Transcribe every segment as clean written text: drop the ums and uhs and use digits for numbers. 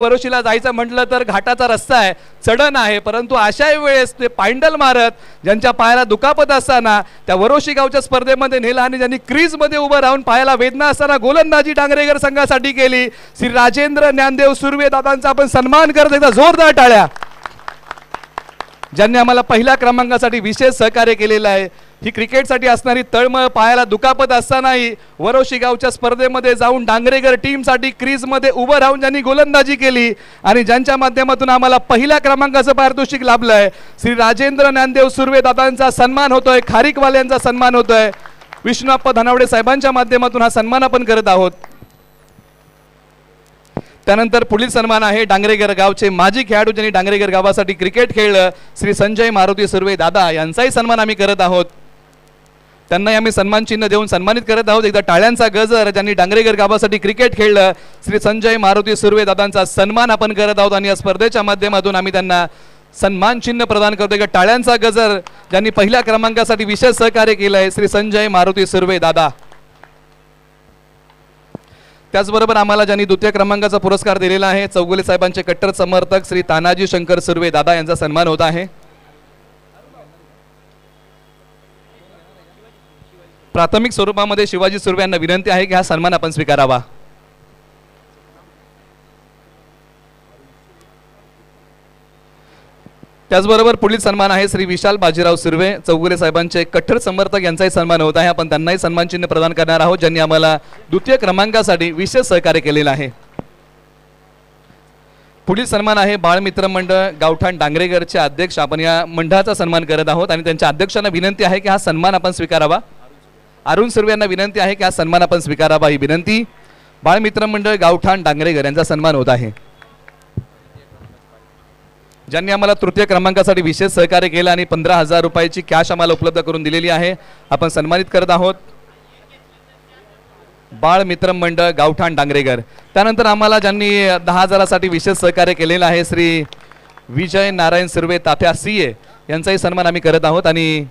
वरोशीला जायचं म्हटलं तर घाटाचा रस्ता आहे, चढण आहे, परंतु अशा वेळेस ते पायंडल मारत ज्यांच्या पायाला दुखापत असताना त्या वरोशी गावच्या स्पर्धेमध्ये नेला आणि ज्यांनी क्रीजमध्ये उभं राहून पायाला वेदना असताना गोलंदाजी डांगरेकर संघासाठी केली श्री राजेंद्र ज्ञानदेव सुर्वे दादांचा आपण सन्मान करत एकदा जोरदार टाळ्या. ज्यांनी आम्हाला पहिल्या क्रमांकासाठी विशेष सहकार्य केलेलं आहे. ही क्रिकेटसाठी असणारी तळमळ, पायाला दुखापत असतानाही वरोशी गावच्या स्पर्धेमध्ये जाऊन डांगरेकर टीमसाठी क्रीजमध्ये उभं राहून ज्यांनी गोलंदाजी केली आणि ज्यांच्या माध्यमातून आम्हाला पहिल्या क्रमांकाचं पारितोषिक लाभलंय श्री राजेंद्र ज्ञानदेव सुर्वे दादांचा सन्मान होतोय, खारीकवाल्यांचा सन्मान होतोय. विष्णुप्पा धनावडे साहेबांच्या माध्यमातून हा सन्मान आपण करत आहोत. त्यानंतर पुढील सन्मान आहे डांगरेकर गावचे माजी खेळाडू ज्यांनी डांगरेकर गावासाठी क्रिकेट खेळलं श्री संजय मारुती सुर्वे दादा यांचाही सन्मान आम्ही करत आहोत. त्यांनाही आम्ही सन्मान चिन्ह देऊन सन्मानित करत आहोत. एकदा टाळ्यांचा गजर. ज्यांनी डांगरेकर गावासाठी क्रिकेट खेळलं श्री संजय मारुती सुर्वे दादांचा सन्मान आपण करत आहोत आणि या स्पर्धेच्या माध्यमातून आम्ही त्यांना सन्मान चिन्ह प्रदान करतो. एकदा टाळ्यांचा गजर. ज्यांनी पहिल्या क्रमांकासाठी विशेष सहकार्य केलंय श्री संजय मारुती सुर्वे दादा. त्याचबरोबर आम्हाला ज्यांनी द्वितीय क्रमांकाचा पुरस्कार दिलेला आहे चौगुले साहेबांचे कट्टर समर्थक श्री तानाजी शंकर सुर्वे दादा यांचा सन्मान होत आहे. प्राथमिक स्वरूपामध्ये शिवाजी सुर्वे यांना विनंती आहे की हा सन्मान आपण स्वीकारावा. त्याचबरोबर पुढील सन्मान आहे श्री विशाल बाजीराव सुर्वे चौगुले साहेबांचे कट्टर समर्थक यांचाही सन्मान होत आहे. आपण त्यांनाही सन्मान चिन्ह प्रदान करणार आहोत ज्यांनी आम्हाला द्वितीय क्रमांकासाठी विशेष सहकार्य केलेलं आहे. पुढील सन्मान आहे बाळमित्र मंडळ गावठाण डांगरेकरचे अध्यक्ष. आपण या मंडळाचा सन्मान करत आहोत आणि त्यांच्या अध्यक्षांना विनंती आहे की हा सन्मान आपण स्वीकारावा. अरुण सुर्वे यांना विनंती आहे की हा सन्मान आपण स्वीकारावा. ही विनंती. बाळमित्र मंडळ गावठाण डांगरेकर यांचा सन्मान होत आहे. ज्यांनी आम्हाला तृतीय क्रमांकासाठी विशेष सहकार्य केलं आणि 15,000 रुपयाची कॅश आम्हाला उपलब्ध करून दिलेली आहे. आपण सन्मानित करत आहोत बाळ मित्र मंडळ गावठाण डांगरेकर. त्यानंतर आम्हाला ज्यांनी 10,000साठी विशेष सहकार्य केलेलं आहे श्री विजय नारायण सुर्वे तात्या सीए यांचाही सन्मान आम्ही करत आहोत आणि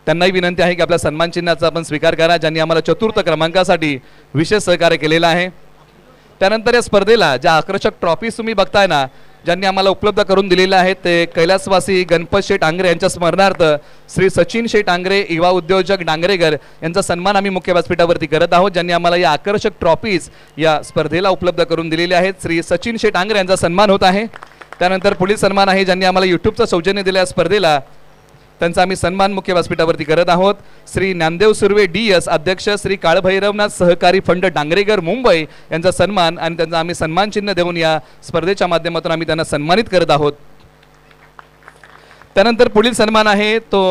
त्यांनाही विनंती आहे की आपल्या सन्मान चिन्हाचा आपण स्वीकार करा ज्यांनी आम्हाला चतुर्थ क्रमांकासाठी विशेष सहकार्य केलेलं आहे. त्यानंतर या स्पर्धेला ज्या आकर्षक ट्रॉफीज तुम्ही बघताय ना ज्यांनी आम्हाला उपलब्ध करून दिलेल्या आहेत ते कैलासवासी गणपत शेठ आंग्रे यांच्या स्मरणार्थ श्री सचिन शेठ आंग्रे युवा उद्योजक डांगरेकर यांचा सन्मान आम्ही मुख्य व्यासपीठावरती करत आहोत. ज्यांनी आम्हाला या आकर्षक ट्रॉफीज या स्पर्धेला उपलब्ध करून दिलेल्या आहेत. श्री सचिन शेठ आंग्रे यांचा सन्मान होत आहे. त्यानंतर पुढील सन्मान आहे ज्यांनी आम्हाला यूट्यूबचं सौजन्य दिलं या स्पर्धेला त्यांचा आम्ही सन्मान मुख्य व्यासपीठावरती करत आहोत. श्री ज्ञानदेव सुर्वे DS अध्यक्ष श्री काळभैरवनाथ सहकारी फंड डांगरेकर मुंबई यांचा सन्मान आणि त्यांचा आम्ही सन्मान चिन्ह देऊन या स्पर्धेच्या माध्यमातून आम्ही त्यांना सन्मानित करत आहोत. त्यानंतर पुढील सन्मान आहे तो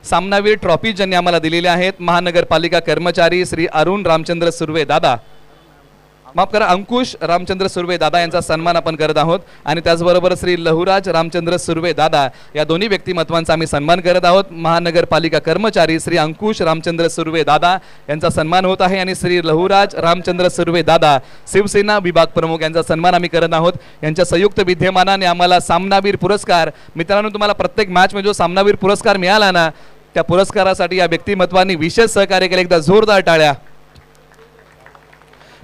सामनावीर ट्रॉफी ज्यांनी आम्हाला दिलेले आहेत महानगरपालिका कर्मचारी श्री अरुण रामचंद्र सुर्वे दादा माफ करा अंकुश रामचंद्र सुर्वे दादा यांचा सन्मान आपण करत आहोत आणि त्याचबरोबर श्री लहुराज रामचंद्र सुर्वे दादा या दोन्ही व्यक्तिमत्वांचा आम्ही सन्मान करत आहोत. महानगरपालिका कर्मचारी श्री अंकुश रामचंद्र सुर्वे दादा यांचा सन्मान होत आहे आणि श्री लहुराज रामचंद्र सुर्वे दादा शिवसेना विभाग प्रमुख यांचा सन्मान आम्ही करत आहोत. यांच्या संयुक्त विद्यमानाने आम्हाला सामनावीर पुरस्कार. मित्रांनो तुम्हाला प्रत्येक मॅचमध्ये जो सामनावीर पुरस्कार मिळाला ना त्या पुरस्कारासाठी या व्यक्तिमत्वांनी विशेष सहकार्य केले. एकदा जोरदार टाळ्या.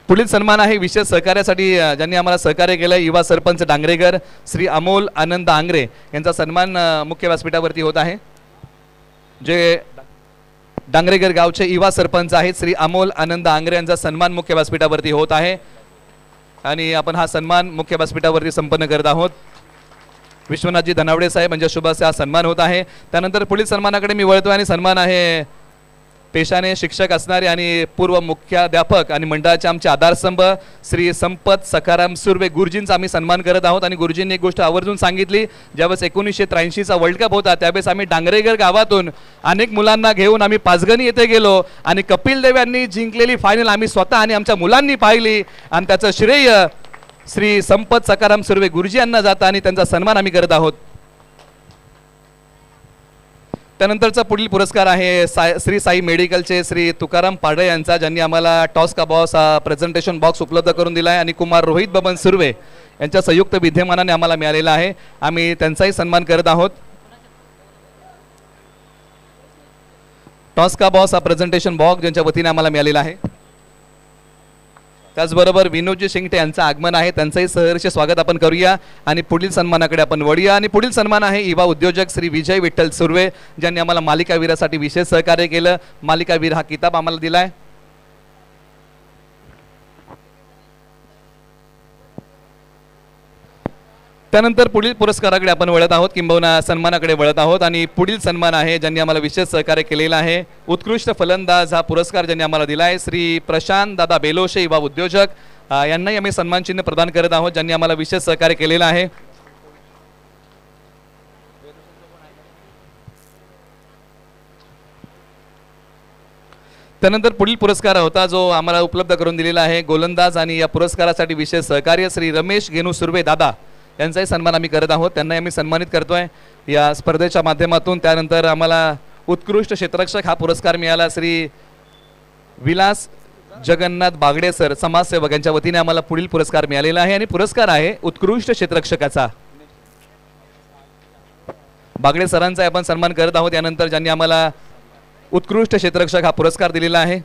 पुढील सन्मान आहे विशेष सहकार्यासाठी ज्यांनी आम्हाला सहकार्य केलं युवा सरपंच डांगरेकर श्री अमोल आनंद आंग्रे यांचा सन्मान मुख्य व्यासपीठावरती होत आहे. जे डांगरेकर गावचे युवा सरपंच आहेत श्री अमोल आनंद आंग्रे यांचा सन्मान मुख्य व्यासपीठावरती होत आहे आणि आपण हा सन्मान मुख्य व्यासपीठावरती संपन्न करत आहोत. विश्वनाथजी धनावडे साहेब यांच्या शुभ हा सन्मान होत आहे. त्यानंतर पुढील सन्मानाकडे मी वळतो आणि सन्मान आहे पेशाने शिक्षक असणारे आणि पूर्व मुख्याध्यापक आणि मंडळाचे आमचे आधारस्तंभ श्री संपत सखाराम सुर्वे गुरुजींचा आम्ही सन्मान करत आहोत. आणि गुरुजींनी एक गोष्ट आवर्जून सांगितली ज्यावेळेस 1983चा वर्ल्ड कप होता त्यावेळेस आम्ही डांगरेकर गावातून अनेक मुलांना घेऊन आम्ही पाचगणी येथे गेलो आणि कपिल देव यांनी जिंकलेली फायनल आम्ही स्वतः आणि आमच्या मुलांनी पाहिली आणि त्याचं श्रेय श्री संपत सखाराम सुर्वे गुरुजी यांना जातं आणि त्यांचा सन्मान आम्ही करत आहोत. त्यानंतरचा पुढील पुरस्कार आहे श्री साई मेडिकलचे श्री तुकाराम पाडळे यांचा ज्यांनी आम्हाला टॉस का बॉस हा प्रेझेंटेशन बॉक्स उपलब्ध करून दिला आहे आणि कुमार रोहित बबन सुर्वे यांच्या संयुक्त विद्यमानाने आम्हाला मिळालेला आहे. आम्ही त्यांचाही सन्मान करत आहोत. टॉस का बॉस हा प्रेझेंटेशन बॉक्स ज्यांच्या वतीने आम्हाला मिळालेला आहे. त्याचबरोबर विनोदजी शिंगटे यांचं आगमन आहे, त्यांचंही सहर्ष स्वागत आपण करूया आणि पुढील सन्मानाकडे आपण वळूया. आणि पुढील सन्मान आहे युवा उद्योजक श्री विजय विठ्ठल सुर्वे, ज्यांनी आम्हाला मालिकावीरासाठी विशेष सहकार्य केलं. मालिकावीर हा किताब आम्हाला दिलाय. त्यानंतर पुढील पुरस्काराकडे आपण वळत आहोत, किंबहुना सन्मानाकडे वळत आहोत. आणि पुढील सन्मान आहे ज्यांनी आम्हाला विशेष सहकार्य केलेलं आहे, उत्कृष्ट फलंदाज हा पुरस्कार ज्यांनी आम्हाला दिला आहे श्री प्रशांत दादा बेलोशे युवा उद्योजक, यांनाही आम्ही सन्मान चिन्ह प्रदान करत आहोत, ज्यांनी आम्हाला विशेष सहकार्य केलेलं आहे. त्यानंतर पुढील पुरस्कार होता जो आम्हाला उपलब्ध करून दिलेला आहे गोलंदाज आणि या पुरस्कारासाठी विशेष सहकार्य श्री रमेश गेनू सुर्वे दादा यांचाही सन्मान आम्ही करत आहोत, त्यांनाही आम्ही सन्मानित करतोय या स्पर्धेच्या माध्यमातून. त्यानंतर आम्हाला उत्कृष्ट क्षेत्ररक्षक हा पुरस्कार मिळाला श्री विलास जगन्नाथ बागडे सर समाजसेवक यांच्या वतीने आम्हाला पुढील पुरस्कार मिळालेला आहे आणि पुरस्कार आहे उत्कृष्ट क्षेत्ररक्षकाचा. बागडे सरांचा आपण सन्मान करत आहोत यानंतर ज्यांनी आम्हाला उत्कृष्ट क्षेत्ररक्षक हा पुरस्कार दिलेला आहे.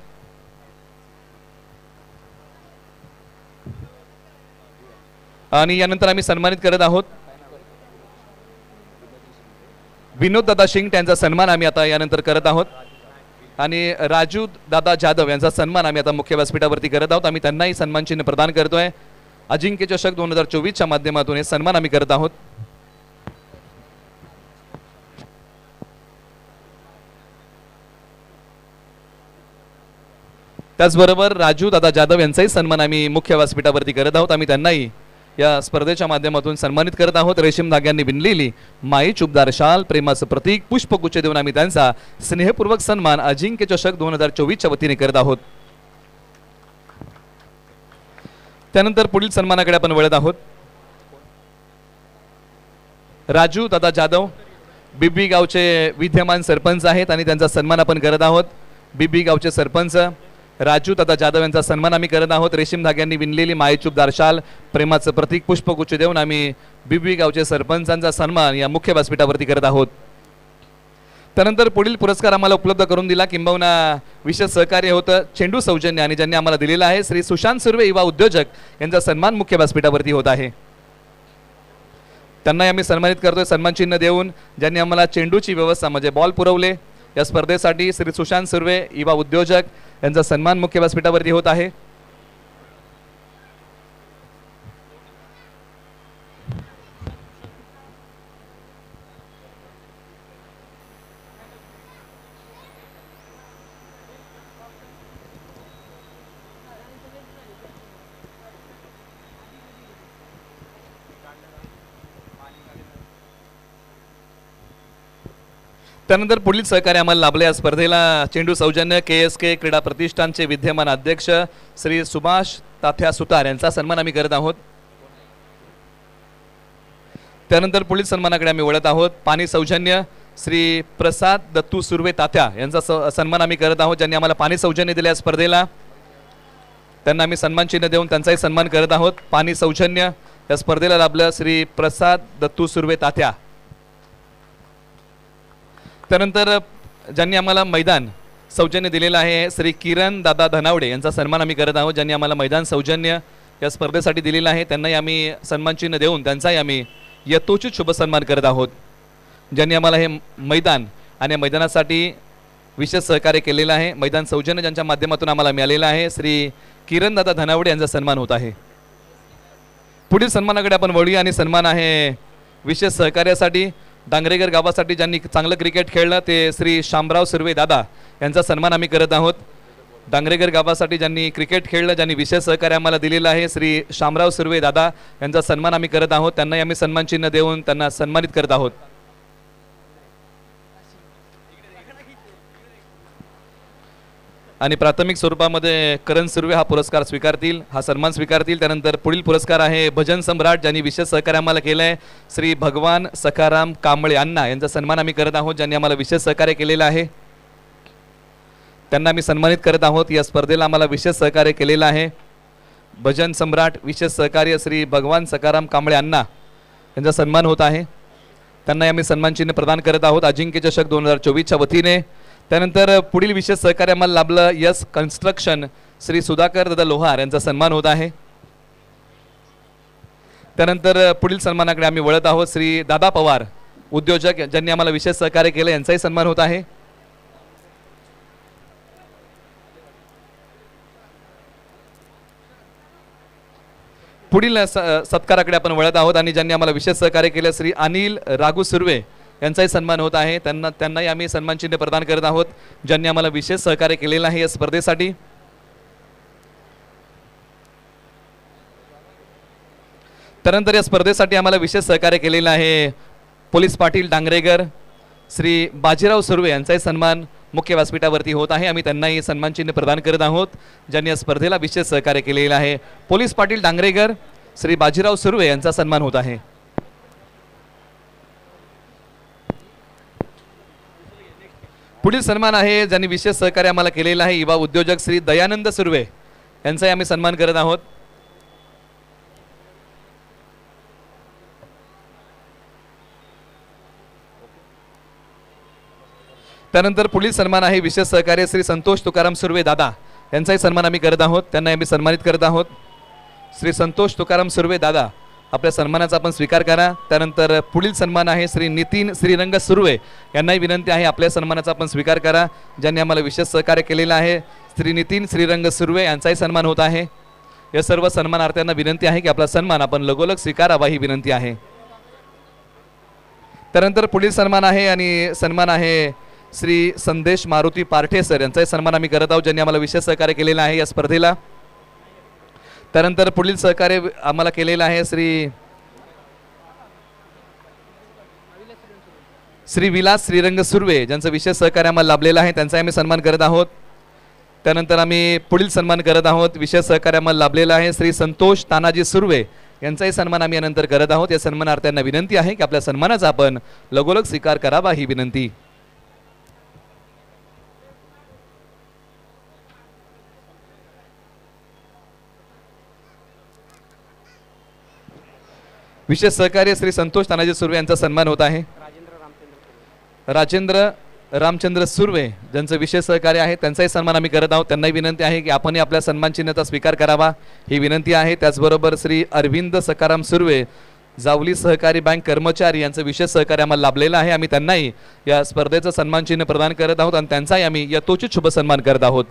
आणि यानंतर आम्ही सन्मानित करत आहोत विनोद दादा शिंगटे यांचा सन्मान आम्ही आता यानंतर करत आहोत आणि राजू दादा जाधव यांचा सन्मान आम्ही आता मुख्य व्यासपीठावरती करत आहोत. आम्ही त्यांनाही सन्मान चिन्ह प्रदान करतोय. अजिंक्य चषक 2024च्या माध्यमातून हे सन्मान आम्ही करत आहोत. त्याचबरोबर राजू दादा जाधव यांचाही सन्मान आम्ही मुख्य व्यासपीठावरती करत आहोत. आम्ही त्यांनाही या स्पर्धेच्या माध्यमातून सन्मानित करत आहोत. रेशीम धाग्यांनी विणलेली माई चुबदार शाल प्रेमाचं प्रतीक पुष्पगुच्छ देऊन आम्ही त्यांचा स्नेहपूर्वक सन्मान अजिंक्य चषक 2024च्या वतीने करत आहोत. त्यानंतर पुढील सन्मानाकडे आपण वळत आहोत. राजू दादा जाधव बिबी गावचे विद्यमान सरपंच आहेत आणि त्यांचा सन्मान आपण करत आहोत. बिबी गावचे सरपंच राजू दादा जाधव यांचा सन्मान आम्ही करत आहोत. रेशीम धाग्यांनी विणलेली मायेचूपदार शाल प्रेमाचं प्रतीक पुष्पगुच्छ देऊन आम्ही बिबी गावचे सरपंचांचा सन्मान या मुख्य व्यासपीठावरती करत आहोत. त्यानंतर पुढील पुरस्कार आम्हाला उपलब्ध करून दिला, किंबहुना विशेष सहकार्य होतं चेंडू सौजन्य आणि ज्यांनी आम्हाला दिलेला आहे श्री सुशांत सुर्वे युवा उद्योजक यांचा सन्मान मुख्य व्यासपीठावरती होत आहे. त्यांनाही आम्ही सन्मानित करतोय सन्मान चिन्ह देऊन, ज्यांनी आम्हाला चेंडूची व्यवस्था म्हणजे बॉल पुरवले या स्पर्धेसाठी श्री सुशांत सुर्वे युवा उद्योजक यांचा सन्मान मुख्य व्यासपीठावरती होत आहे. त्यानंतर पुढील सहकार्य आम्हाला लाभले या स्पर्धेला चेंडू सौजन्य KSK क्रीडा प्रतिष्ठानचे विद्यमान अध्यक्ष श्री सुभाष तात्या सुतार यांचा सन्मान आम्ही करत आहोत. त्यानंतर पुढील सन्मानाकडे आम्ही वळत आहोत. पाणी सौजन्य श्री प्रसाद दत्तू सुर्वे तात्या यांचा सन्मान आम्ही करत आहोत, ज्यांनी आम्हाला पाणी सौजन्य दिले या स्पर्धेला. त्यांना आम्ही सन्मान चिन्ह देऊन त्यांचाही सन्मान करत आहोत. पाणी सौजन्य या स्पर्धेला लाभलं श्री प्रसाद दत्तू सुर्वे तात्या. त्यानंतर ज्यांनी आम्हाला मैदान सौजन्य दिलेलं आहे श्री किरण दादा धनावडे यांचा सन्मान आम्ही करत आहोत, ज्यांनी आम्हाला मैदान सौजन्य या स्पर्धेसाठी दिलेलं आहे. त्यांनाही आम्ही सन्मान चिन्ह देऊन त्यांचाही आम्ही यथोचित शुभ सन्मान करत आहोत. ज्यांनी आम्हाला हे मैदान आणि मैदानासाठी विशेष सहकार्य केलेलं आहे, मैदान सौजन्य ज्यांच्या माध्यमातून आम्हाला मिळालेलं आहे श्री किरण दादा धनावडे यांचा सन्मान होत आहे. पुढील सन्मानाकडे आपण वळूया आणि सन्मान आहे विशेष सहकार्यासाठी डांगरेगर गावासाठी ज्यांनी चांगलं क्रिकेट खेळलं ते श्री शामराव सुर्वे दादा यांचा सन्मान आम्ही करत आहोत. डांगरेगर गावासाठी ज्यांनी क्रिकेट खेळलं, ज्यांनी विशेष सहकार्य आम्हाला दिलेलं आहे श्री शामराव सुर्वे दादा यांचा सन्मान आम्ही करत आहोत. त्यांनाही आम्ही सन्मान चिन्ह देऊन त्यांना सन्मानित करत आहोत. आणि प्राथमिक स्वरूपामध्ये करण सुर्वे हा पुरस्कार स्वीकारतील, हा सन्मान स्वीकारतील. त्यानंतर पुढील पुरस्कार आहे भजन सम्राट ज्यांनी विशेष सहकार्य आम्हाला केलं आहे श्री भगवान सखाराम कांबळे अण्णा यांचा सन्मान आम्ही करत आहोत, ज्यांनी आम्हाला विशेष सहकार्य केलेलं आहे. त्यांना आम्ही सन्मानित करत आहोत. या स्पर्धेला आम्हाला विशेष सहकार्य केलेलं आहे भजन सम्राट विशेष सहकार्य श्री भगवान सखाराम कांबळे अण्णा यांचा सन्मान होत आहे. त्यांनाही आम्ही सन्मान चिन्ह प्रदान करत आहोत अजिंक्य चषक 2024च्या वतीने. त्यानंतर पुढील विशेष सहकार्य आम्हाला लाभलं यस कन्स्ट्रक्शन श्री सुधाकर दादा लोहार यांचा सन्मान होत आहे. त्यानंतर पुढील सन्मानाकडे आम्ही वळत आहोत. श्री दादा पवार उद्योजक ज्यांनी आम्हाला विशेष सहकार्य केलं यांचाही सन्मान होत आहे. पुढील सत्काराकडे आपण वळत आहोत आणि ज्यांनी आम्हाला विशेष सहकार्य केले श्री अनिल राघू सुर्वे यांचाही सन्मान होत आहे. त्यांनाही आम्ही सन्मान चिन्ह प्रदान करत आहोत ज्यांनी आम्हाला विशेष सहकार्य केलेलं आहे या स्पर्धेसाठी. त्यानंतर या स्पर्धेसाठी आम्हाला विशेष सहकार्य केलेलं आहे पोलीस पाटील डांगरेगर श्री बाजीराव सुर्वे यांचाही सन्मान मुख्य व्यासपीठावरती होत आहे. आम्ही त्यांनाही सन्मान चिन्ह प्रदान करत आहोत ज्यांनी या स्पर्धेला विशेष सहकार्य केलेलं आहे. पोलीस पाटील डांगरेगर श्री बाजीराव सुर्वे यांचा सन्मान होत आहे. पुढील सन्मान आहे ज्यांनी विशेष सहकार्य आम्हाला केलेलं आहे युवा उद्योजक श्री दयानंद सुर्वे यांचाही आम्ही सन्मान करत आहोत. त्यानंतर पुढील सन्मान आहे विशेष सहकार्य श्री संतोष तुकाराम सुर्वे दादा यांचाही सन्मान आम्ही करत आहोत. त्यांना आम्ही सन्मानित करत आहोत. श्री संतोष तुकाराम सुर्वे दादा आपल्या सन्मानाचा आपण स्वीकार करा. त्यानंतर पुढील सन्मान आहे श्री नितीन श्रीरंग सुर्वे यांनाही विनंती आहे आपल्या सन्मानाचा आपण स्वीकार करा ज्यांनी आम्हाला विशेष सहकार्य केलेलं आहे. श्री नितीन श्रीरंग सुर्वे यांचाही सन्मान होत आहे. या सर्व सन्मानार्थ्यांना विनंती आहे की आपला सन्मान आपण लगोलग स्वीकारावा ही विनंती आहे. त्यानंतर पुढील सन्मान आहे आणि सन्मान आहे श्री संदेश मारुती पारठे सर यांचाही सन्मान आम्ही करत आहोत ज्यांनी आम्हाला विशेष सहकार्य केलेलं आहे या स्पर्धेला. त्यानंतर पुढील सहकार्य आम्हाला केलेलं आहे श्री विलास श्रीरंग सुर्वे ज्यांचं विशेष सहकार्य आम्हाला लाभलेलं आहे त्यांचा आम्ही सन्मान करत आहोत. त्यानंतर आम्ही पुढील सन्मान करत आहोत विशेष सहकार्य आम्हाला लाभलेलं आहे श्री संतोष तानाजी सुर्वे यांचाही सन्मान आम्ही यानंतर करत आहोत. या सन्मानार्थ्यांना विनंती आहे की आपल्या सन्मानाचा आपण लगोलग स्वीकार करावा ही विनंती. विशेष सहकार्य श्री संतोष तानाजी सुर्वे यांचा सन्मान होत आहे. राजेंद्र रामचंद्र सुर्वे ज्यांचं विशेष सहकार्य आहे त्यांचाही सन्मान आम्ही करत आहोत. त्यांनाही विनंती आहे की आपणही आपल्या सन्मान चिन्हाचा स्वीकार करावा ही विनंती आहे. त्याचबरोबर श्री अरविंद सकाराम सुर्वे जावली सहकारी बँक कर्मचारी यांचं विशेष सहकार्य आम्हाला लाभलेलं आहे. आम्ही त्यांनाही या स्पर्धेचं सन्मान चिन्ह प्रदान करत आहोत आणि त्यांचाही आम्ही यथोचित शुभ सन्मान करत आहोत.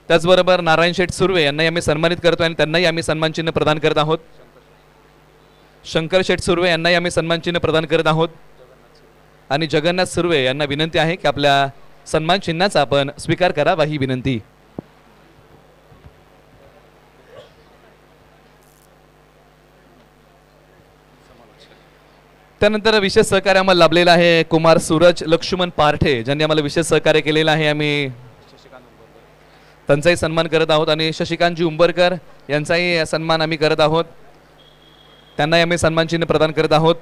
त्याचबरोबर नारायण शेठ सुर्वे यांनाही आम्ही सन्मानित करतो आणि त्यांनाही आम्ही सन्मान चिन्ह प्रदान करत आहोत. शंकर शेठ सुर्वे यांनाही आम्ही सन्मान चिन्ह प्रदान करत आहोत आणि जगन्नाथ सुर्वे यांना विनंती आहे की आपल्या सन्मान चिन्हाचा आपण स्वीकार करावा ही विनंती. त्यानंतर विशेष सहकार्य आम्हाला लाभलेलं आहे कुमार सूरज लक्ष्मण पारठे ज्यांनी आम्हाला विशेष सहकार्य केलेलं आहे. आम्ही त्यांचाही सन्मान करत आहोत आणि शशिकांतजी उंबरकर यांचाही सन्मान आम्ही करत आहोत. त्यांनाही आम्ही सन्मान चिन्ह प्रदान करत आहोत.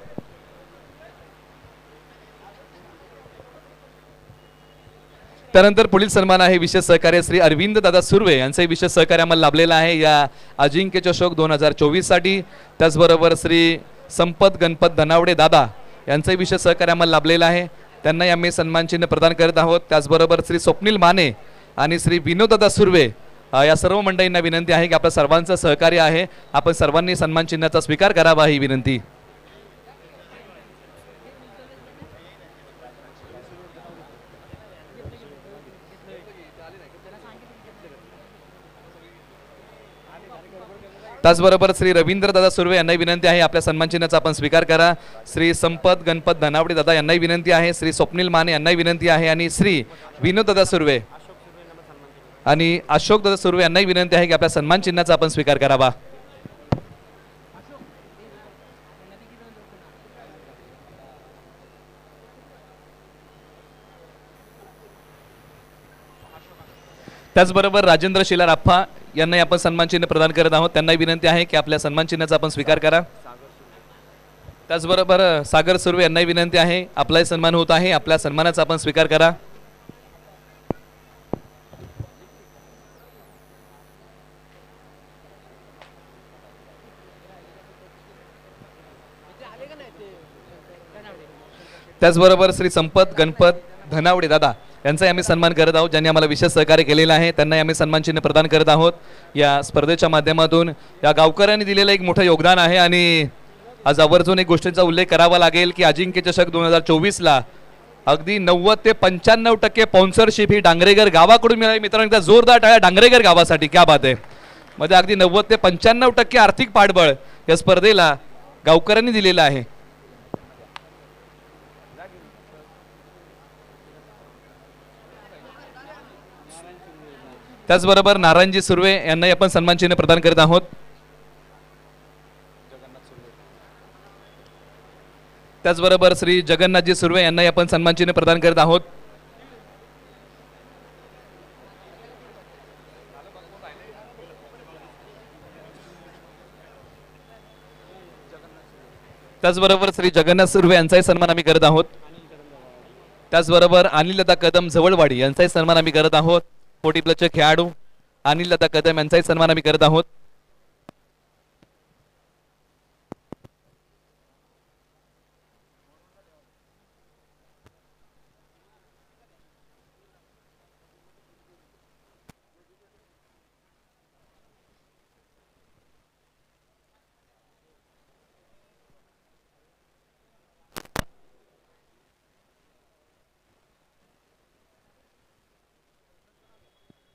त्यानंतर पुढील सन्मान आहे विशेष सहकार्य श्री अरविंद दादा सुर्वे यांचाही विशेष सहकार्य आम्हाला लाभलेलं आहे या अजिंक्य चषक 2024 साठी. त्याचबरोबर श्री संपत गणपत धनावडे दादा यांचाही विशेष सहकार्य आम्हाला लाभलेलं आहे. त्यांनाही आम्ही सन्मान चिन्ह प्रदान करत आहोत. त्याचबरोबर श्री स्वप्नील माने आणि श्री विनोददादा सुर्वे या सर्व मंडळींना विनंती आहे की आपल्या सर्वांचं सहकार्य आहे आपण सर्वांनी सन्मान चिन्हाचा स्वीकार करावा ही विनंती. त्याचबरोबर श्री रवींद्रदादा सुर्वे यांनाही विनंती आहे आपल्या सन्मान चिन्हाचा आपण स्वीकार करा. श्री संपत गणपत धनावडे दादा यांनाही विनंती आहे. श्री स्वप्नील माने यांनाही विनंती आहे आणि श्री विनोददादा सुर्वे आणि अशोकदादा सुर्वे यांनाही विनंती आहे की आपल्या सन्मान चिन्हाचा आपण स्वीकार करावा. त्याचबरोबर राजेंद्र शिलाराप्पा यांनाही आपण सन्मान चिन्ह प्रदान करत आहोत. त्यांनाही विनंती आहे की आपल्या सन्मान चिन्हाचा आपण स्वीकार करा. त्याचबरोबर सागर सुर्वे यांनाही विनंती आहे आपलाही सन्मान होत आहे आपल्या सन्मानाचा आपण स्वीकार करा. त्याचबरोबर श्री संपत गणपत धनावडे दादा यांचाही आम्ही सन्मान करत आहोत, ज्यांनी आम्हाला विशेष सहकार्य केलेलं आहे. त्यांनाही आम्ही सन्मान चिन्ह प्रदान करत आहोत. या स्पर्धेच्या माध्यमातून या गावकऱ्यांनी दिलेलं एक मोठं योगदान आहे आणि आज आवर्जून एक गोष्टीचा उल्लेख करावा लागेल की अजिंक्य चषक 2024ला अगदी 90 ते 95% स्पॉन्सरशिप ही डांगरेगर गावाकडून मिळाली. मित्रांनो, एकदा जोरदार टाळ्या डांगरेगर गावासाठी. क्या बात आहे. मध्ये अगदी 90 ते 95% आर्थिक पाठबळ या स्पर्धेला गावकऱ्यांनी दिलेलं आहे. त्याचबरोबर नारायणजी सुर्वे यांनाही आपण सन्मान चिन्ह प्रदान करत आहोत. त्याचबरोबर श्री जगन्नाथजी सुर्वे यांनाही आपण सन्मान चिन्ह प्रदान करत आहोत. त्याचबरोबर श्री जगन्नाथ सुर्वे यांचाही सन्मान आम्ही करत आहोत. त्याचबरोबर अनिललता कदम जवळवाडी यांचाही सन्मान आम्ही करत आहोत. 40+ खेळाडू अनिललता कदम यांचाही सन्मान आम्ही करत आहोत.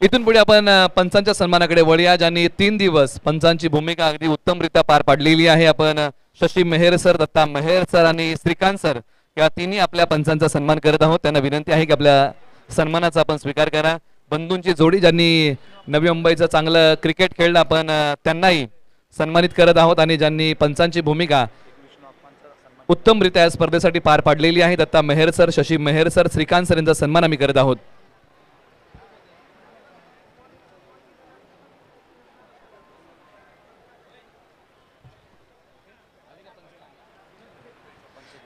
इथून पुढे आपण पंचांच्या सन्मानाकडे वळूया, ज्यांनी 3 दिवस पंचांची भूमिका अगदी उत्तमरित्या पार पाडलेली आहे. आपण शशी मेहर सर, दत्ता मेहर सर आणि श्रीकांत सर या तिन्ही आपल्या पंचांचा सन्मान करत आहोत. त्यांना विनंती आहे की आपल्या सन्मानाचा आपण स्वीकार करा. बंधूंची जोडी ज्यांनी नवी मुंबईचं चांगलं क्रिकेट खेळलं आपण त्यांनाही सन्मानित करत आहोत आणि ज्यांनी पंचांची भूमिका उत्तमरित्या या स्पर्धेसाठी पार पाडलेली आहे. Datta Meher sir, Shashi Meher sir, Shrikant sir यांचा सन्मान आम्ही करत आहोत.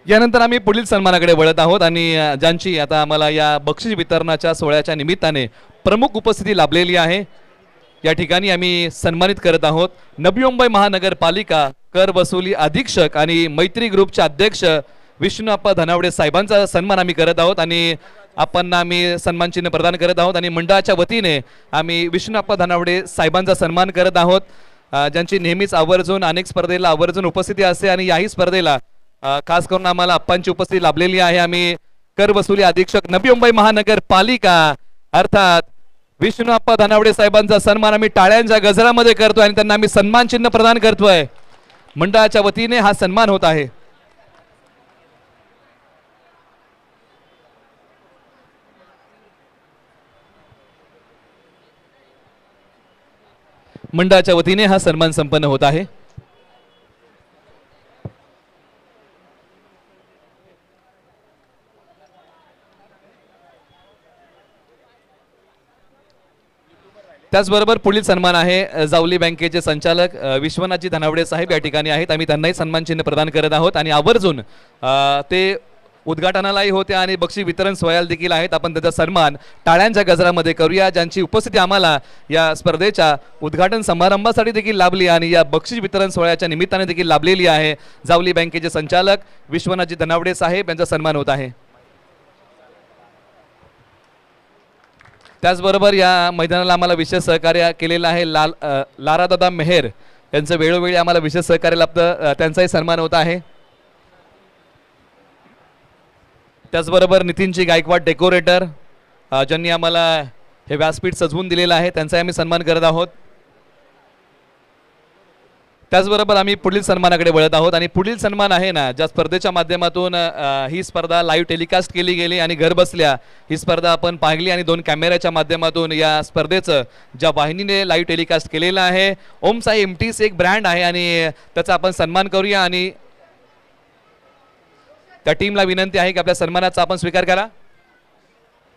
यानंतर आम्ही पुढील सन्मानाकडे वळत आहोत आणि ज्यांची आता आम्हाला या बक्षीस वितरणाच्या सोहळ्याच्या निमित्ताने प्रमुख उपस्थिती लाभलेली आहे, या ठिकाणी आम्ही सन्मानित करत आहोत नवी मुंबई महानगरपालिका कर वसुली अधीक्षक आणि मैत्री ग्रुपचे अध्यक्ष विष्णुप्पा धनावडे साहेबांचा सन्मान आम्ही करत आहोत आणि आपण आम्ही सन्मान चिन्ह प्रदान करत आहोत आणि मंडळाच्या वतीने आम्ही विष्णुप्पा धनावडे साहेबांचा सन्मान करत आहोत, ज्यांची नेहमीच आवर्जून अनेक स्पर्धेला आवर्जून उपस्थिती असते आणि याही स्पर्धेला खास करून आम्हाला अप्पांची उपस्थिती लाभलेली आहे. आम्ही कर वसुली अधीक्षक नवी मुंबई महानगरपालिका अर्थात विष्णुप्पा धनावडे साहेबांचा सन्मान आम्ही टाळ्यांच्या गजरामध्ये करतोय आणि त्यांना आम्ही सन्मान चिन्ह प्रदान करतोय. मंडळाच्या वतीने हा सन्मान होत आहे. मंडळाच्या वतीने हा सन्मान संपन्न होत आहे. त्याचबरोबर पुढील सन्मान आहे जावली बँकेचे संचालक विश्वनाथजी धनावडे साहेब या ठिकाणी आहेत. आम्ही त्यांनाही सन्मान चिन्ह प्रदान करत आहोत आणि आवर्जून ते उद्घाटनालाही होते आणि बक्षीस वितरण सोहळ्याला देखील आहेत. आपण त्याचा सन्मान टाळ्यांच्या गजरामध्ये करूया, ज्यांची उपस्थिती आम्हाला या स्पर्धेच्या उद्घाटन समारंभासाठी देखील लाभली आणि या बक्षीस वितरण सोहळ्याच्या निमित्ताने देखील लाभलेली आहे. जावली बँकेचे संचालक विश्वनाथजी धनावडे साहेब यांचा सन्मान होत आहे. त्याचबरोबर या मैदानाला आम्हाला विशेष सहकार्य केलेलं आहे लारादादा मेहर यांचं वेळोवेळी आम्हाला विशेष सहकार्य लाभतं, त्यांचाही सन्मान होत आहे. त्याचबरोबर नितीनजी गायकवाड डेकोरेटर ज्यांनी आम्हाला हे व्यासपीठ सजवून दिलेलं आहे, त्यांचाही आम्ही सन्मान करत आहोत. त्याचबरोबर आम्ही पुढील सन्मानाकडे वळत आहोत आणि पुढील सन्मान आहे ना, ज्या स्पर्धेच्या माध्यमातून ही स्पर्धा लाईव्ह टेलिकास्ट केली गेली आणि घर बसल्या ही स्पर्धा आपण पाहिली आणि 2 कॅमेऱ्याच्या माध्यमातून या स्पर्धेचं ज्या वाहिनीने लाईव्ह टेलिकास्ट केलेलं आहे, ओम साई एमटीस एक ब्रँड आहे आणि त्याचा आपण सन्मान करूया आणि त्या टीमला विनंती आहे की आपल्या सन्मानाचा आपण स्वीकार करा.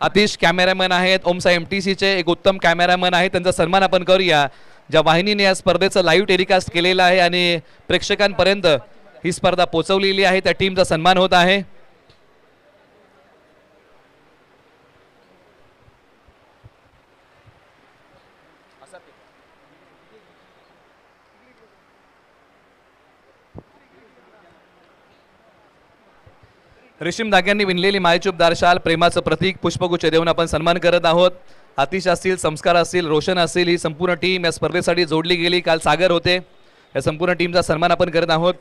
आतिश कॅमेरामॅन आहेत ओम साई एमटीसीचे, एक उत्तम कॅमेरामॅन आहे, त्यांचा सन्मान आपण करूया. ज्या वाहिनीने या स्पर्धेचं लाईव्ह टेलिकास्ट केलेलं आहे आणि प्रेक्षकांपर्यंत ही स्पर्धा पोहोचवलेली आहे, त्या टीमचा सन्मान होत आहे. रेशीम धाग्यांनी विणलेली मायचूपदार शाल, प्रेमाचं प्रतीक, पुष्पगुच्छ देऊन आपण सन्मान करत आहोत. आतिश असतील, संस्कार असतील, रोशन असतील, ही संपूर्ण टीम या स्पर्धेसाठी जोडली गेली. काल सागर होते. या संपूर्ण टीमचा सन्मान आपण करत आहोत.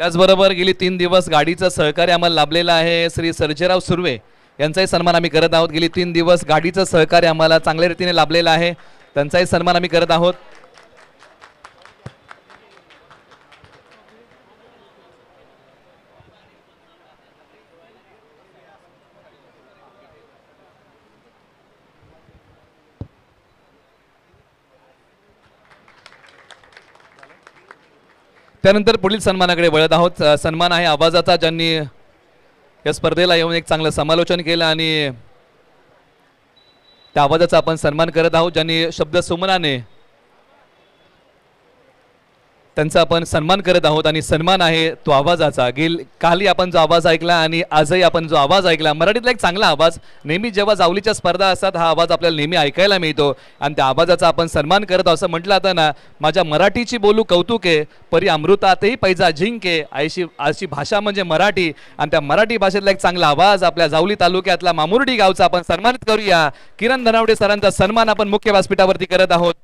त्याचबरोबर गेली 3 दिवस गाडीचं सहकार्य आम्हाला लाभलेलं आहे. श्री सर्जेराव सुर्वे यांचाही सन्मान आम्ही करत आहोत. गेली 3 दिवस गाडीचं सहकार्य आम्हाला चांगल्या रीतीने लाभलेलं आहे. त्यांचाही सन्मान आम्ही करत आहोत. त्यानंतर पुढील सन्मानाकडे वळत आहोत. सन्मान आहे आवाजाचा, ज्यांनी या स्पर्धेला येऊन एक चांगलं समालोचन केलं आणि त्या आवाजाचा आपण सन्मान करत आहोत. ज्यांनी शब्द सुमनाने त्यांचा आपण सन्मान करत आहोत. आणि सन्मान आहे तो आवाजाचा. कालही आपण जो आवाज ऐकला आणि आजही आपण जो आवाज ऐकला, मराठीतला एक चांगला आवाज. नेहमी जेव्हा जावलीच्या स्पर्धा असतात हा आवाज आपल्याला नेहमी ऐकायला मिळतो आणि त्या आवाजाचा आपण सन्मान करत आहोत. असं म्हटलं जातं ना, माझ्या मराठीची बोलू कौतुके, परी अमृतातही पैजा जिंके. आयशी भाषा म्हणजे मराठी आणि त्या मराठी भाषेतला एक चांगला आवाज आपल्या जावली तालुक्यातला मामुर्डी गावचा आपण सन्मानित करूया. किरण धनावडे सरांचा सन्मान आपण मुख्य व्यासपीठावरती करत आहोत.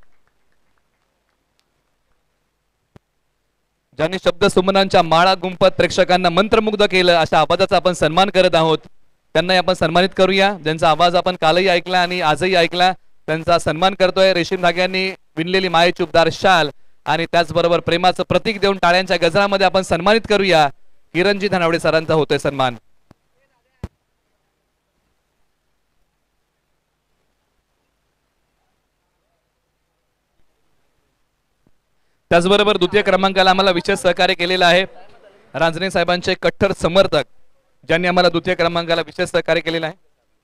ज्यांनी शब्द सुमनांच्या माळा गुंफत प्रेक्षकांना मंत्रमुग्ध केलं, अशा आवाजाचा आपण सन्मान करत आहोत. त्यांनाही आपण सन्मानित करूया. ज्यांचा आवाज आपण कालही ऐकला आणि आजही ऐकला, त्यांचा सन्मान करतोय. रेशीम धाग्यांनी विणलेली मायचूपदार शाल आणि त्याचबरोबर प्रेमाचं प्रतीक देऊन टाळ्यांच्या गजरामध्ये आपण सन्मानित करूया. किरणजी धनावडे सरांचा होतोय सन्मान. त्याचबरोबर द्वितीय क्रमांकाला आम्हाला विशेष सहकार्य केलेलं आहे रांजणे साहेबांचे कट्टर समर्थक, ज्यांनी आम्हाला द्वितीय क्रमांकाला विशेष सहकार्य केलेलं आहे.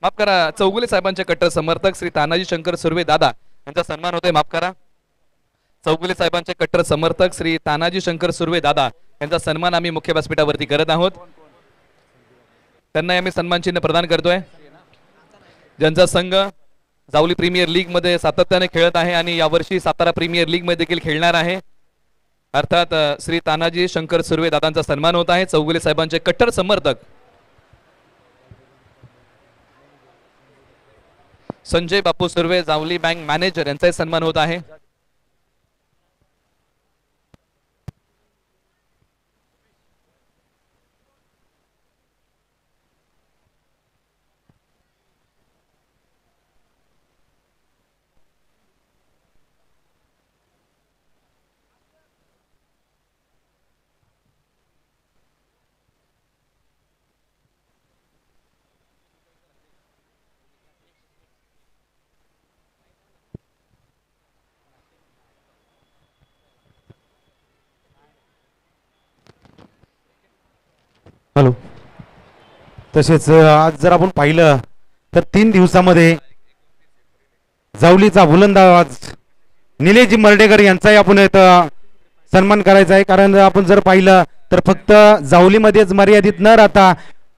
माफ करा, चौगुले साहेबांचे कट्टर समर्थक श्री तानाजी शंकर सुर्वे दादा यांचा सन्मान होतोय. माफ करा, चौगुले साहेबांचे कट्टर समर्थक श्री तानाजी शंकर सुर्वे दादा यांचा सन्मान आम्ही मुख्य व्यासपीठावरती करत आहोत. त्यांना आम्ही सन्मान चिन्ह प्रदान करतोय. ज्यांचा संघ जावली प्रीमियर लीग मध्ये सातत्याने खेळत आहे आणि यावर्षी सातारा प्रीमियर लीग मध्ये देखील खेळणार आहे. अर्थात श्री तानाजी शंकर सुर्वे दादांचा सन्मान होत आहे. चौगुले साहेबांचे कट्टर समर्थक संजय बापू सुर्वे जावली बँक मॅनेजर यांचाही सन्मान होत आहे. हॅलो. तसेच आज जर आपण पाहिलं तर 3 दिवसामध्ये जावलीचा बुलंदाबाज निलेशजी मर्डेकर यांचाही आपण इथं सन्मान करायचा आहे. कारण आपण जर पाहिलं तर फक्त जावलीमध्येच मर्यादित न राहता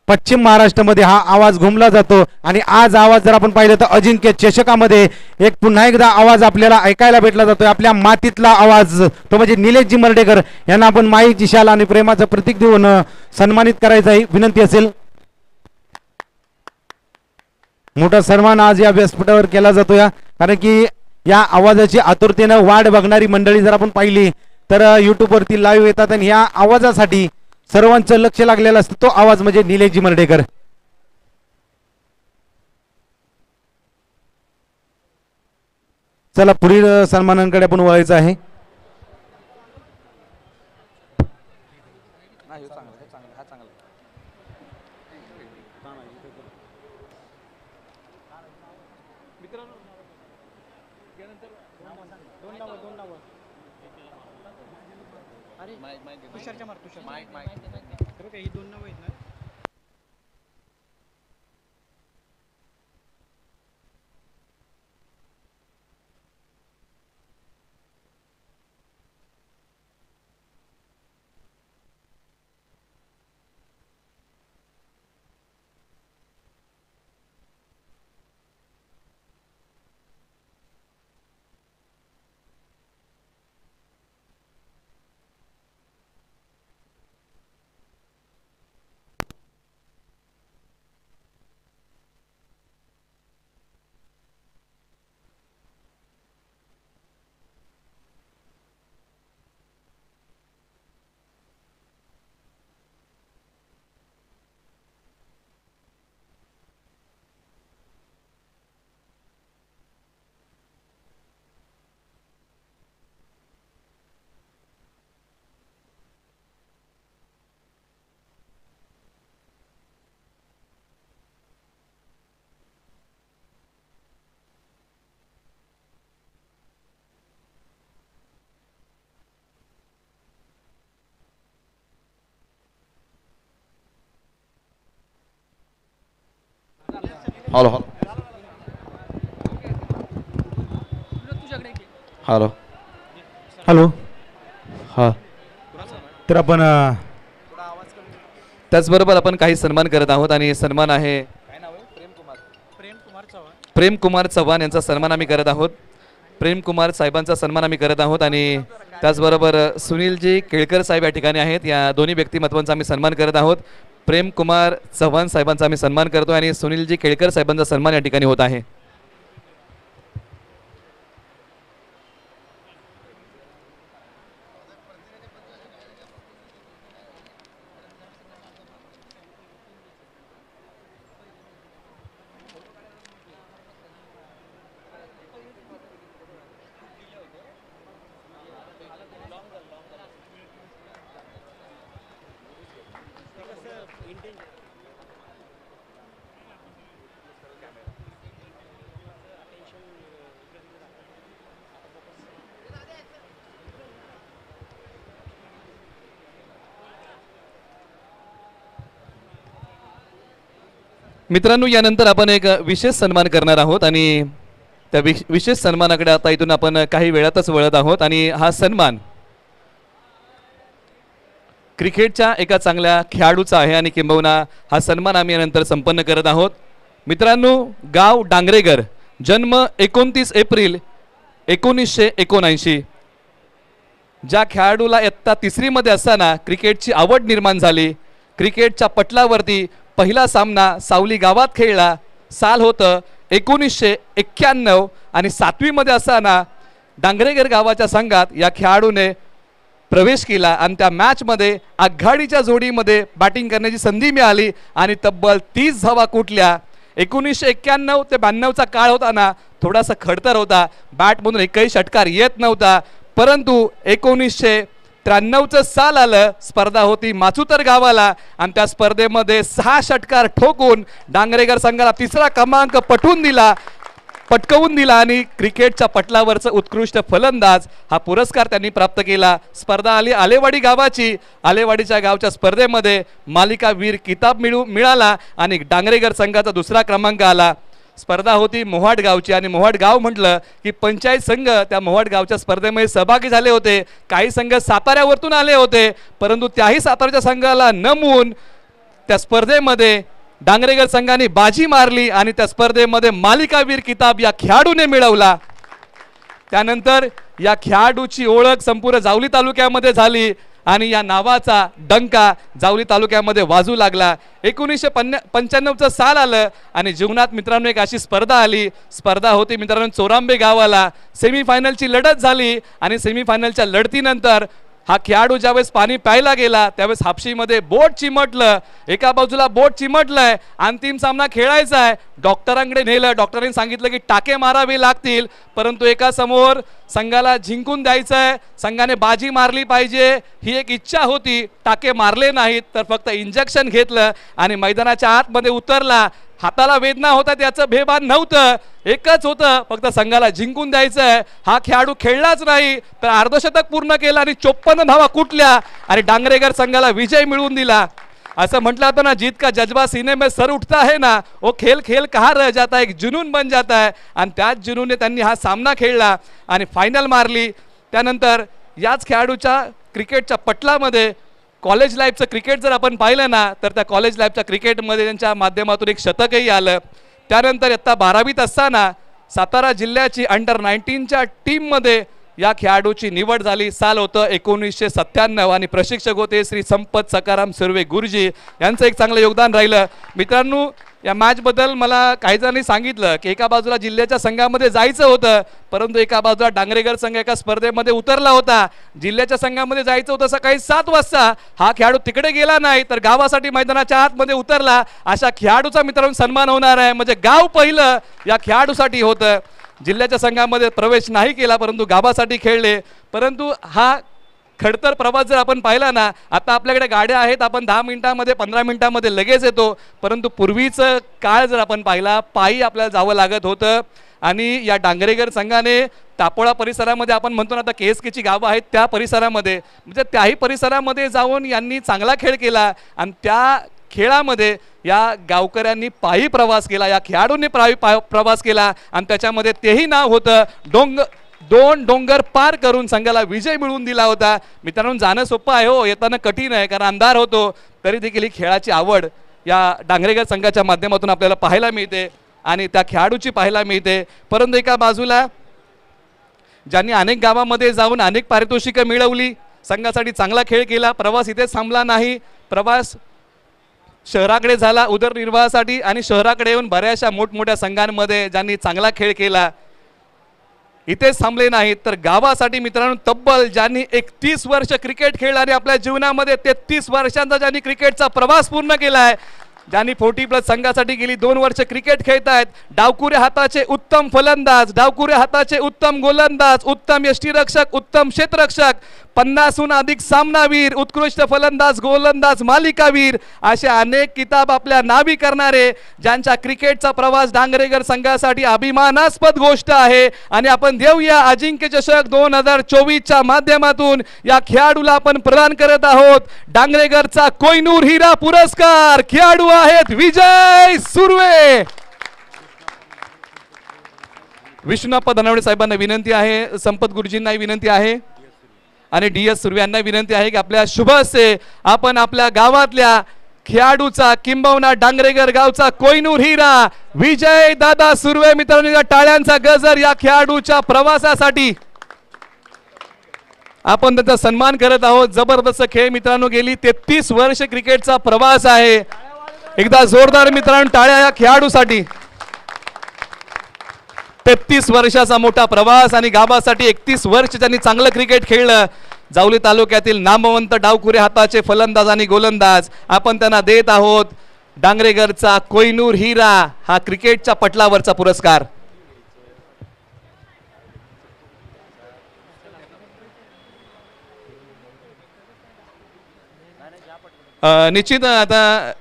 पश्चिम महाराष्ट्रामध्ये हा आवाज घुमला जातो. आणि आज आवाज जर आपण पाहिलं तर अजिंक्य चषकामध्ये एक पुन्हा एकदा आवाज आपल्याला ऐकायला भेटला जातोय. आपल्या मातीतला आवाज तो म्हणजे निलेशजी मर्डेकर यांना आपण माईची शाल आणि प्रेमाचं प्रतीक देऊन सन्मानित करायचा आहे. विनंती असेल. मोठा सन्मान आज या व्यासपीठावर केला जातो या, कारण की या आवाजाची आतुरतेनं वाट बघणारी मंडळी जर आपण पाहिली तर YouTube वरती लाईव्ह येतात आणि या आवाजासाठी सर्वांचं लक्ष लागलेलं असतं. तो आवाज म्हणजे निलेशजी मर्डेकर. चला पुढील सन्मानांकडे आपण वळायचं आहे. Hello hello hello hello. हां तर आपण त्याचबरोबर आपण काही सन्मान करत आहोत आणि सन्मान आहे प्रेम कुमार चव्हाण यांचा सन्मान आम्ही करत आहोत. प्रेम कुमार साहेबांचा सन्मान आम्ही करत आहोत आणि त्याचबरोबर सुनीलजी केळकर साहेब या ठिकाणी आहेत. या दोन्ही व्यक्तिमत्वांचा आम्ही सन्मान करत आहोत. प्रेम कुमार चव्हाण साहेबांचा आम्ही सन्मान करतो आणि सुनीलजी केळकर साहेबांचा सन्मान या ठिकाणी होत आहे. मित्रांनो, यानंतर आपण एक विशेष सन्मान करणार आहोत आणि त्या विशेष सन्मानाकडे आता इथून आपण काही वेळातच वळत आहोत आणि हा सन्मान क्रिकेटच्या एका चांगल्या खेळाडूचा आहे आणि किंबहुना हा सन्मान आम्ही यानंतर संपन्न करत आहोत. मित्रांनो, गाव डांगरेगर, जन्म 29 एप्रिल 1979. ज्या खेळाडूला इयत्ता 3री मध्ये असताना क्रिकेटची आवड निर्माण झाली, क्रिकेटच्या पटलावरती पहिला सामना सावली गावात खेळला. साल होतं 1991 आणि 7वी मध्ये असताना डांगरेगर गावाच्या संघात या खेळाडूने प्रवेश केला आणि त्या मॅचमध्ये आघाडीच्या जोडीमध्ये बॅटिंग करण्याची संधी मिळाली आणि तब्बल 30 धावा कुठल्या. 1991 ते 92चा काळ होता ना, थोडासा खडतर होता, बॅटमधून एकही षटकार येत नव्हता. परंतु 1993चं साल आलं, स्पर्धा होती माचुतर गावाला आणि त्या स्पर्धेमध्ये 6 षटकार ठोकून डांगरेगर संघाला 3रा क्रमांक पटकवून दिला आणि क्रिकेटच्या पटलावरचं उत्कृष्ट फलंदाज हा पुरस्कार त्यांनी प्राप्त केला. स्पर्धा आली आलेवाडी गावाची. आलेवाडीच्या गावच्या स्पर्धेमध्ये मालिका वीर किताब मिळाला आणि डांगरेगर संघाचा 2रा क्रमांक आला. स्पर्धा होती मोहाड गावची आणि मोहाड गाव म्हटलं की पंचायत संघ त्या मोहाड गावच्या स्पर्धेमध्ये सहभागी झाले होते. काही संघ साताऱ्यावरतून आले होते, परंतु त्याही साताऱ्याच्या संघाला नमवून त्या स्पर्धेमध्ये डांगरेगर संघाने बाजी मारली आणि त्या स्पर्धेमध्ये मालिकावीर किताब या खेळाडूने मिळवला. त्यानंतर या खेळाडूची ओळख संपूर्ण जावली तालुक्यामध्ये झाली आणि या नावाचा डंका जावली तालुक्यामध्ये वाजू लागला. 1995चं साल आलं आणि जीवनात मित्रांनो एक अशी स्पर्धा आली. स्पर्धा होती मित्रांनो चोरांबे गावाला. सेमीफायनलची लढत झाली आणि सेमीफायनलच्या लढतीनंतर हा खेळाडू ज्यावेळेस पाणी प्यायला गेला त्यावेळेस हापशीमध्ये बोट चिमटलं. एका बाजूला बोट चिमटलंय, अंतिम सामना खेळायचा आहे. डॉक्टरांकडे नेलं. डॉक्टरांनी सांगितलं की टाके मारावे लागतील, परंतु एका समोर संघाला जिंकून द्यायचंय, संघाने बाजी मारली पाहिजे ही एक इच्छा होती. टाके मारले नाहीत तर फक्त इंजेक्शन घेतलं आणि मैदानाच्या आतमध्ये उतरला. हाताला वेदना होता त्याचं भेभान नव्हतं, एकच होतं फक्त संघाला जिंकून द्यायचंय. हा खेळाडू खेळलाच नाही तर अर्धशतक पूर्ण केलं आणि 54 धावा कुठल्या आणि डांगरेगर संघाला विजय मिळवून दिला. असं म्हटलं होतं ना, जीत का जज्बा सीने में सर उठता है ना, वो खेल खेल कहाँ रह जाता है, एक जुनून बन जाता है. आणि त्याच जुनूने त्यांनी हा सामना खेळला आणि फायनल मारली. त्यानंतर याच खेळाडूच्या क्रिकेटच्या पटलामध्ये कॉलेज लाईफचं क्रिकेट जर आपण पाहिलं ना तर त्या कॉलेज लाईफच्या क्रिकेटमध्ये त्यांच्या माध्यमातून एक शतकही आलं. त्यानंतर इयत्ता 12वीत असताना सातारा जिल्ह्याची अंडर-19च्या टीममध्ये या खेळाडूची निवड झाली. साल होतं 1997 आणि प्रशिक्षक होते श्री संपत सकाराम सुर्वे गुरुजी. यांचं एक चांगलं योगदान राहिलं. मित्रांनो, या मॅचबद्दल मला काही जणांनी सांगितलं की एका बाजूला जिल्ह्याच्या संघामध्ये जायचं होतं, परंतु एका बाजूला डांगरेगर संघ एका स्पर्धेमध्ये उतरला होता. जिल्ह्याच्या संघामध्ये जायचं होतं सकाळी 7 वाजता. हा खेळाडू तिकडे गेला नाही तर गावासाठी मैदानाच्या आतमध्ये उतरला. अशा खेळाडूचा मित्रांनो सन्मान होणार आहे. म्हणजे गाव पहिलं या खेळाडूसाठी होतं. जिल्ह्याच्या संघामध्ये प्रवेश नाही केला परंतु गावासाठी खेळले. परंतु हा खडतर प्रवास जर आपण पाहिला ना, आता आपल्याकडे गाड्या आहेत, आपण 10 मिनिटांमध्ये 15 मिनिटांमध्ये लगेच येतो, परंतु पूर्वीचं काळ जर आपण पाहिला पायी आपल्याला जावं लागत होतं. आणि या डांगरेगर संघाने तापोळा परिसरामध्ये आपण म्हणतो ना आता KSKची गावं आहेत त्या परिसरामध्ये म्हणजे त्याही परिसरामध्ये जाऊन यांनी चांगला खेळ केला आणि त्या खेळामध्ये या गावकऱ्यांनी पायी प्रवास केला, या खेळाडूंनी प्रवास केला आणि त्याच्यामध्ये तेही नाव होतं दोन डोंगर पार करून संघाला विजय मिळवून दिला होता. मित्रांनो, जाणं सोपं आहे हो, येताना कठीण आहे कारण अंधार होतो, तरी देखील ही खेळाची आवड या डांगरेकर संघाच्या माध्यमातून आपल्याला पाहायला मिळते आणि त्या खेळाडूची पाहायला मिळते. परंतु एका बाजूला ज्यांनी अनेक गावामध्ये जाऊन अनेक पारितोषिकं मिळवली, संघासाठी चांगला खेळ केला, प्रवास इथेच थांबला नाही, प्रवास शहराकडे झाला उदरनिर्वाहासाठी आणि शहराकडे येऊन बऱ्याचशा मोठमोठ्या संघांमध्ये ज्यांनी चांगला खेळ केला इथेच थांबले नाहीत, तर गावासाठी मित्रांनो तब्बल ज्यांनी 31 वर्ष क्रिकेट खेळले आणि आपल्या जीवनामध्ये 33 वर्षांचा ज्यांनी क्रिकेटचा प्रवास पूर्ण केला आहे, ज्यांनी 40+ संघासाठी गेली 2 वर्ष क्रिकेट खेळतायत, डावकुऱ्या हाताचे उत्तम फलंदाज, डावकुऱ्या हाताचे उत्तम गोलंदाज, उत्तम यष्टीरक्षक, उत्तम क्षेत्ररक्षक, 50हून अधिक सामनावीर, उत्कृष्ट फलंदाज, गोलंदाज, मालिकावीर असे अनेक किताब आपल्या नावी करणारे ज्यांचा क्रिकेटचा प्रवास डांगरेकर संघासाठी अभिमानास्पद गोष्ट आहे. आणि आपण देऊया अजिंक्य चषक 2024च्या माध्यमातून या खेळाडूला आपण प्रदान करत आहोत डांगरेकरचा कोहिनूर हिरा पुरस्कार. खेळाडू आहेत विजय सुर्वे. विष्णुप्पा धनावडे साहेबांना विनंती आहे, संपत गुरुजींना विनंती आहे आणि DS सुर्वे यांना विनंती आहे की आपल्या शुभ हस्ते आपण आपल्या गावातल्या खेळाडूचा किंबहुना डांगरेकर गावचा कोहिनूर हिरा विजय दादा सुर्वे, मित्रांनो टाळ्यांचा गजर या खेळाडूच्या प्रवासासाठी आपण त्याचा सन्मान करत आहोत. जबरदस्त खेळ मित्रांनो, गेली 33 वर्ष क्रिकेटचा प्रवास आहे. एकदा जोरदार मित्रांनो टाळ्या या खेळाडूसाठी. 33 वर्षाचा मोठा प्रवास आणि गावासाठी 31 वर्ष त्यांनी चांगलं क्रिकेट खेळलं. जावली तालुक्यातील नामवंत डावकुरे हाताचे फलंदाज आणि गोलंदाज आपण त्यांना देत आहोत डांगरेकरचा कोहिनूर हिरा हा क्रिकेटच्या पटलावरचा पुरस्कार. निश्चित आता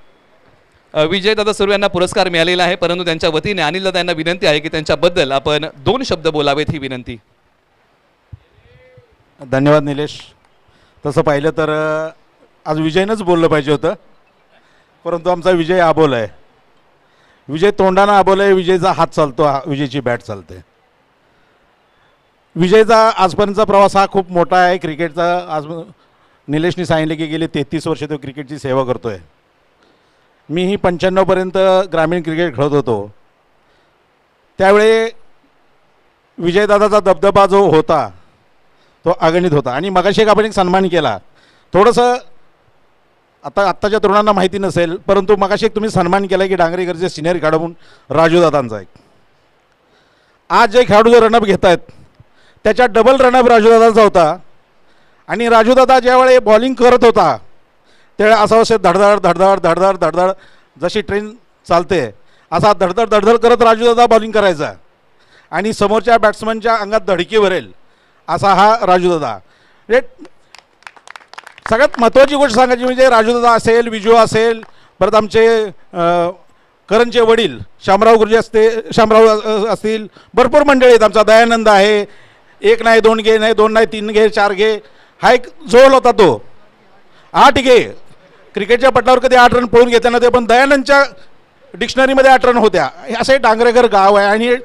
विजय दादा सुर्वे यांना पुरस्कार मिळालेला आहे, परंतु त्यांच्या वतीने अनिल दादा यांना विनंती आहे की त्यांच्याबद्दल आपण 2 शब्द बोलावेत, ही विनंती. धन्यवाद निलेश. तसं पाहिलं तर आज विजयनंच बोललं पाहिजे होतं, परंतु आमचा विजय आबोल आहे. विजय तोंडानं आबोल आहे, विजयचा हात चालतो, विजयची बॅट चालते. विजयचा आजपर्यंतचा प्रवास हा खूप मोठा आहे क्रिकेटचा. आज निलेशनी सांगितले की गेले 33 वर्ष तो क्रिकेटची सेवा करतो आहे. मीही 95पर्यंत ग्रामीण क्रिकेट खेळत होतो. त्यावेळी विजयदादाचा दबदबा जो होता तो अगणित होता. आणि मगाशी आपण एक सन्मान केला, थोडंसं आत्ताच्या तरुणांना माहिती नसेल, परंतु मगाशी एक तुम्ही सन्मान केला की डांगरेकरचे सिनियर खेळाडू म्हणून राजूदादांचा एक. आज जे खेळाडू जो रनअप घेत आहेत त्याच्यात डबल रनअप राजूदादांचा होता. आणि राजूदादा ज्यावेळी बॉलिंग करत होता त्यावेळी असं असे धडधड धडधड धडधड धडधड जशी ट्रेन चालते असा धडधड धडधड करत राजूदादा बॉलिंग करायचा आणि समोरच्या बॅट्समनच्या अंगात धडकी भरेल असा हा राजूदादा. म्हणजे सगळ्यात महत्त्वाची गोष्ट सांगायची म्हणजे राजूदादा असेल, विजू असेल, परत आमचे करणचे वडील शामराव गुरुजी शामराव असतील, भरपूर मंडळी आहेत. आमचा दयानंद आहे, 1 नाही 2 घे, नाही 2 नाही 3 घे 4 घे, हा एक जोल होता तो. 8 घे, क्रिकेटच्या पटलावर कधी 8 रन पळून घेताना ते पण दयानंदच्या डिक्शनरीमध्ये 8 रन होत्या. असे डांगरेकर गाव आहे. आणि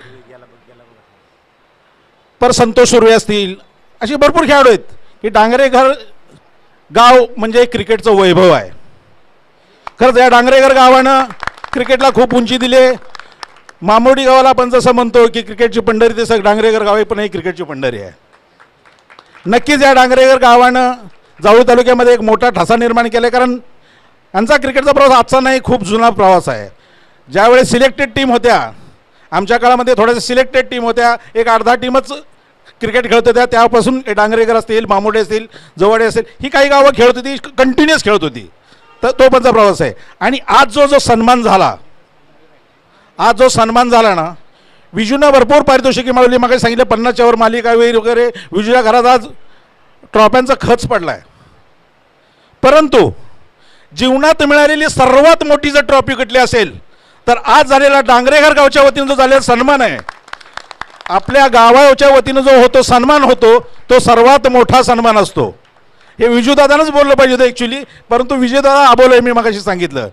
पर संतोष सुर्वे असतील, अशी भरपूर खेळाडू आहेत की डांगरेकर गाव म्हणजे क्रिकेटचं वैभव आहे. खरंच या डांगरेकर गावानं क्रिकेटला खूप उंची दिली. मामोडी गावाला आपण जसं म्हणतो की क्रिकेटची पंढरी, तसं डांगरेकर गाव पण ही क्रिकेटची पंढरी आहे. नक्कीच या डांगरेकर गावानं जावळी तालुक्यामध्ये एक मोठा ठसा निर्माण केला आहे. कारण यांचा क्रिकेटचा प्रवास आजचा नाही, खूप जुना प्रवास आहे. ज्यावेळेस सिलेक्टेड टीम होत्या, आमच्या काळामध्ये थोड्याशा सिलेक्टेड टीम होत्या, एक 8-10 टीमच क्रिकेट खेळत होत्या. त्यापासून डांगरेकर असतील, मामोडे असतील, जवळे असतील, ही काही गावं खेळत होती, कंटिन्युअस खेळत होती. तर तो पणचा प्रवास आहे. आणि आज जो सन्मान झाला, आज जो सन्मान झाला ना, विजूनं भरपूर पारितोषिके मिळवली. मग सांगितलं 50च्या वर मालिकावीर वगैरे. विजूच्या घरात आज ट्रॉफ्यांचा खच पडला आहे. परंतु जीवनात मिळालेली सर्वात मोठी जर ट्रॉफी कुठली असेल तर आज झालेला डांगरेकर गावच्या वतीनं जो झालेला सन्मान आहे, आपल्या गावाच्या वतीनं जो होतो सन्मान होतो, तो सर्वात मोठा सन्मान असतो. हे विजूदादानंच बोललं पाहिजे होतं ॲक्च्युली, परंतु विजयदादा आबोले मी मगाशी सांगितलं.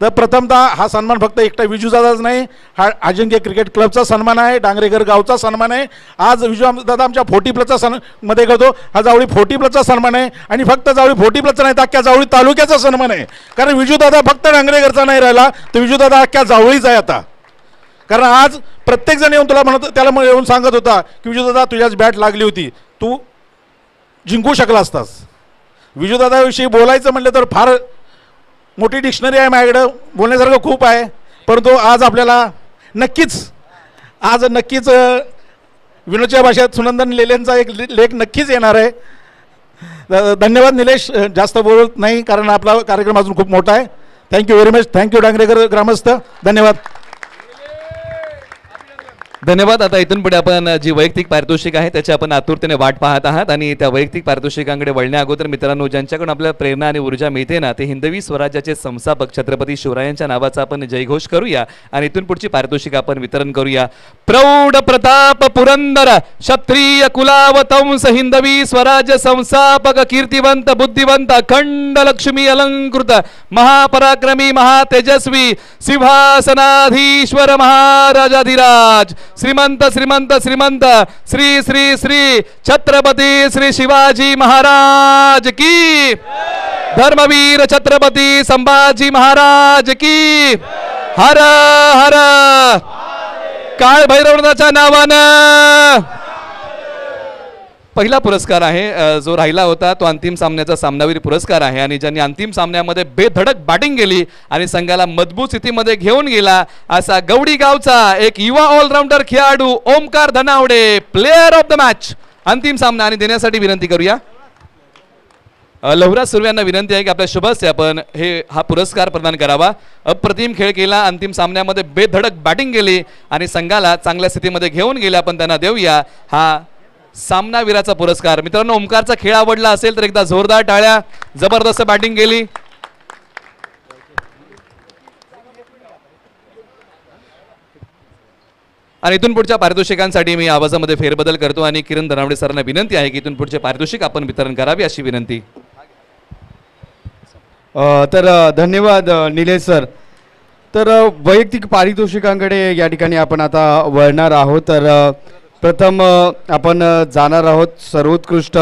तर प्रथमतः हा सन्मान फक्त एकटा विजूदादाच नाही, हा अजिंक्य क्रिकेट क्लबचा सन्मान आहे, डांगरेकर गावचा सन्मान आहे. आज विजूदादा आमच्या 40+ मध्ये करतो, हा जावळी 40+ सन्मान आहे. आणि फक्त जावळी 40+ नाही तर अख्ख्या जावळी तालुक्याचा सन्मान आहे. कारण विजूदादा फक्त डांगरेकरचा नाही राहिला, तर विजूदादा अख्ख्या जावळीच आहे आता. कारण आज प्रत्येकजण येऊन तुला म्हणत, त्याला येऊन सांगत होता की विजूदादा तुझ्याच बॅट लागली होती, तू जिंकू शकला असतास. विजूदादाविषयी बोलायचं म्हटलं तर फार मोठी डिक्शनरी आहे माझ्याकडं, बोलण्यासारखं खूप आहे. परंतु आज आपल्याला नक्कीच विनोदच्या भाषेत सुनंदन लेलेंचा एक लेख नक्कीच येणार आहे. धन्यवाद निलेश, जास्त बोलत नाही कारण आपला कार्यक्रम अजून खूप मोठा आहे. Thank you very much. थँक्यू डांगरेकर ग्रामस्थ, धन्यवाद. धन्यवाद. आता इथून पुढे आपण जी वैयक्तिक पारितोषिक आहे त्याची आपण आतुरतेने वाट पाहत आहात. आणि त्या वैयक्तिक पारितोषिकांकडे वळण्या अगोदर मित्रांनो, ज्यांच्याकडून आपल्याला प्रेरणा आणि ऊर्जा मिळते ना, ते हिंदवी स्वराज्याचे संस्थापक छत्रपती शिवरायांच्या नावाचा आपण जयघोष करूया आणि इथून पुढची पारितोषिक आपण वितरण करूया. प्रौढ प्रताप पुरंदर क्षत्रिय कुलावतंस हिंदवी स्वराज्य संस्थापक कीर्तिवंत बुद्धिवंत अखंड लक्ष्मी अलंकृत महापराक्रमी महातेजस्वी सिंहासनाधीश्वर महाराजाधिराज श्रीमंत श्रीमंत श्रीमंत श्री श्री श्री छत्रपती श्री शिवाजी महाराज की, धर्मवीर छत्रपती संभाजी महाराज की, हर हर काळ भैरवनाथाच्या नावानं. पहिला पुरस्कार आहे जो राहिला होता तो अंतिम सामन्याचा सामनावीर पुरस्कार आहे. आणि ज्यांनी अंतिम सामन्यामध्ये बेधडक बॅटिंग केली आणि संघाला मजबूत स्थितीमध्ये घेऊन गेला असा गवडी गावचा एक युवा ऑलराऊंडर खेळाडू Omkar Dhanawade, player of the match अंतिम सामना. आणि देण्यासाठी विनंती करूया लवराज सुर्वे यांना विनंती आहे की आपल्या शुभ हस्ते आपण हा पुरस्कार प्रदान करावा. अप्रतिम खेळ केला, अंतिम सामन्यामध्ये बेधडक बॅटिंग केली आणि संघाला चांगल्या स्थितीमध्ये घेऊन गेले. आपण त्यांना देऊया हा सामनावीराचा पुरस्कार. मित्रांनो, ओमकारचा खेळ आवडला असेल तर एकदा जोरदार टाळ्या. जबरदस्त बॅटिंग केली. आणि इथून पुढच्या पारितोषिकांसाठी मी आवाजामध्ये फेरबदल करतो आणि किरण धनावडे सरांना विनंती आहे की इथून पुढचे पारितोषिक आपण वितरण करावे अशी विनंती. तर धन्यवाद निलेश सर. तर वैयक्तिक पारितोषिकांकडे या ठिकाणी आपण आता वळणार आहोत. तर प्रथम आपण जाणार आहोत सर्वोत्कृष्ट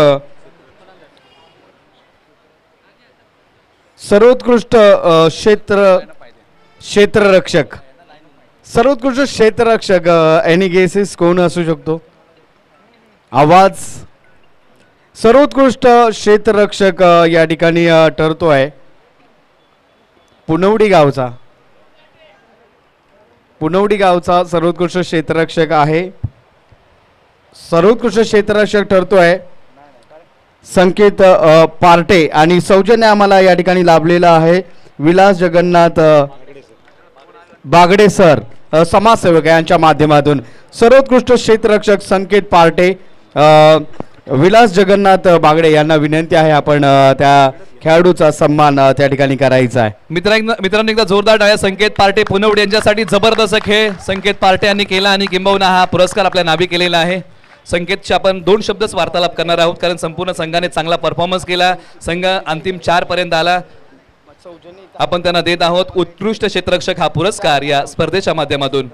क्षेत्ररक्षक. सर्वोत्कृष्ट क्षेत्ररक्षक एनी गेसेस कोण असू शकतो? आवाज. सर्वोत्कृष्ट क्षेत्ररक्षक या ठिकाणी ठरतो आहे पुनवडी गावचा सर्वोत्कृष्ट क्षेत्ररक्षक आहे. सर्वोत्कृष्ट क्षेत्ररक्षक ठरतो आहे संकेत पार्टे. आणि सौजन्य आम्हाला या ठिकाणी लाभलेला आहे विलास जगन्नाथ बागडे सर, समाजसेवक यांच्या माध्यमातून. सर्वोत्कृष्ट क्षेत्ररक्षक संकेत पार्टे, विलास जगन्नाथ बागडे यांना विनंती आहे आपण त्या खेळाडूचा सन्मान त्या ठिकाणी करायचा आहे. मित्रांनो एकदा जोरदार टाळ्या संकेत पार्टे पुनवडे यांच्यासाठी. जबरदस्त खेळ संकेत पार्टे यांनी केला आणि किंबहुना हा पुरस्कार आपल्या नावी केलेला आहे. संकेतचे आपण 2 शब्दच वार्तालाप करणार आहोत कारण संपूर्ण संघाने चांगला परफॉर्मन्स केला. संघ अंतिम 4 पर्यंत आला. आपण त्यांना देत आहोत उत्कृष्ट क्षेत्ररक्षक हा पुरस्कार या स्पर्धेच्या माध्यमातून.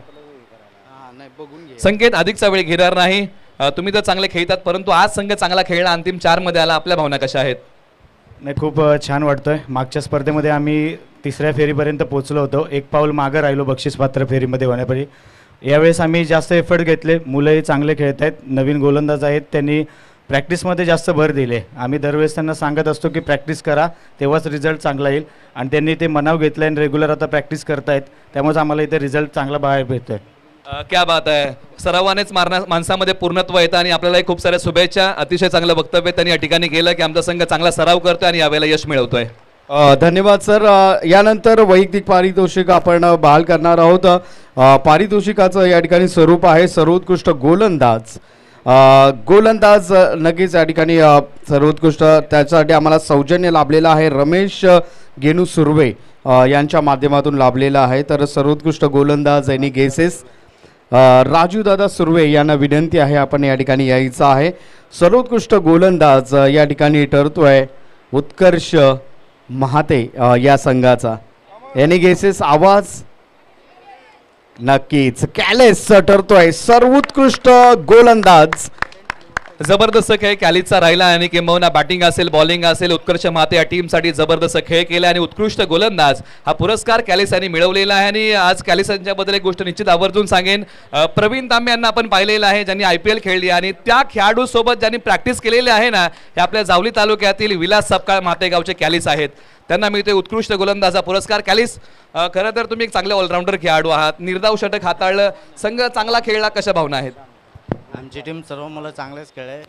संकेत अधिकचा वेळ घेणार नाही. तुम्ही तर चांगले खेळतात परंतु आज संघ चांगला खेळला, अंतिम 4 मध्ये आला. आपल्या भावना कशा आहेत? नाही, खूप छान वाटतंय. मागच्या स्पर्धेमध्ये आम्ही 3ऱ्या फेरीपर्यंत पोहोचलो होतो, एक पाऊल मागं राहिलो बक्षीसपात्र फेरीमध्ये होण्यापूर्वी. यावेळेस आम्ही जास्त एफर्ट घेतले. मुलंही चांगले खेळत आहेत, नवीन गोलंदाज आहेत, त्यांनी प्रॅक्टिसमध्ये जास्त भर दिले. आम्ही दरवेळेस त्यांना सांगत असतो की प्रॅक्टिस करा तेव्हाच रिझल्ट चांगला येईल आणि त्यांनी ते मनाव घेतलं आणि रेग्युलर आता प्रॅक्टिस करतायत. त्यामुळेच आम्हाला इथे रिझल्ट चांगला बाहेर भेटतोय. क्या बात आहे. सरावानेच माणसामध्ये पूर्णत्व येतं आणि आपल्याला खूप साऱ्या शुभेच्छा. अतिशय चांगलं वक्तव्य त्यांनी या ठिकाणी केलं की आमचा संघ चांगला सराव करतोय आणि यावेळेला यश मिळवतोय. धन्यवाद सर. यानंतर वैयक्तिक पारितोषिक आपण बहाल करणार आहोत. पारितोषिकाचं या ठिकाणी स्वरूप आहे सर्वोत्कृष्ट गोलंदाज. नक्कीच या ठिकाणी सर्वोत्कृष्ट त्याच्यासाठी आम्हाला सौजन्य लाभलेलं आहे रमेश गेनू सुर्वे यांच्या माध्यमातून लाभलेलं आहे. तर सर्वोत्कृष्ट गोलंदाज एनी गेसेस राजूदादा सुर्वे यांना विनंती आहे आपण या ठिकाणी यायचं आहे. सर्वोत्कृष्ट गोलंदाज या ठिकाणी ठरतोय उत्कर्ष महाते या संघाचा. एनी गेसेस आवाज? नक्कीच कॅलेस ठरतोय सर्वोत्कृष्ट गोलंदाज. जबरदस्त खेळ कॅलीचा राहिला आणि किंबहुना बॅटिंग असेल बॉलिंग असेल उत्कर्ष महाते या टीमसाठी जबरदस्त खेळ केला आणि उत्कृष्ट गोलंदाज हा पुरस्कार कॅलिस यांनी मिळवलेला आहे. आणि आज कॅलिस यांच्याबद्दल एक गोष्ट निश्चित आवर्जून सांगेन, प्रवीण तांबे यांना आपण पाहिलेलं आहे ज्यांनी IPL खेळली आणि त्या खेळाडू सोबत ज्यांनी प्रॅक्टिस केलेली आहे ना, हे आपल्या जावली तालुक्यातील विलास सपकाळ मातेगावचे कॅलिस आहेत. त्यांना मिळते उत्कृष्ट गोलंदाजा पुरस्कार. कॅलिस, खरं तर तुम्ही एक चांगले ऑलराऊंडर खेळाडू आहात, निर्धाव षटक हाताळलं, संघ चांगला खेळला, कशा भावना आहेत? आमची टीम सर्व मुलं चांगलेच खेळले.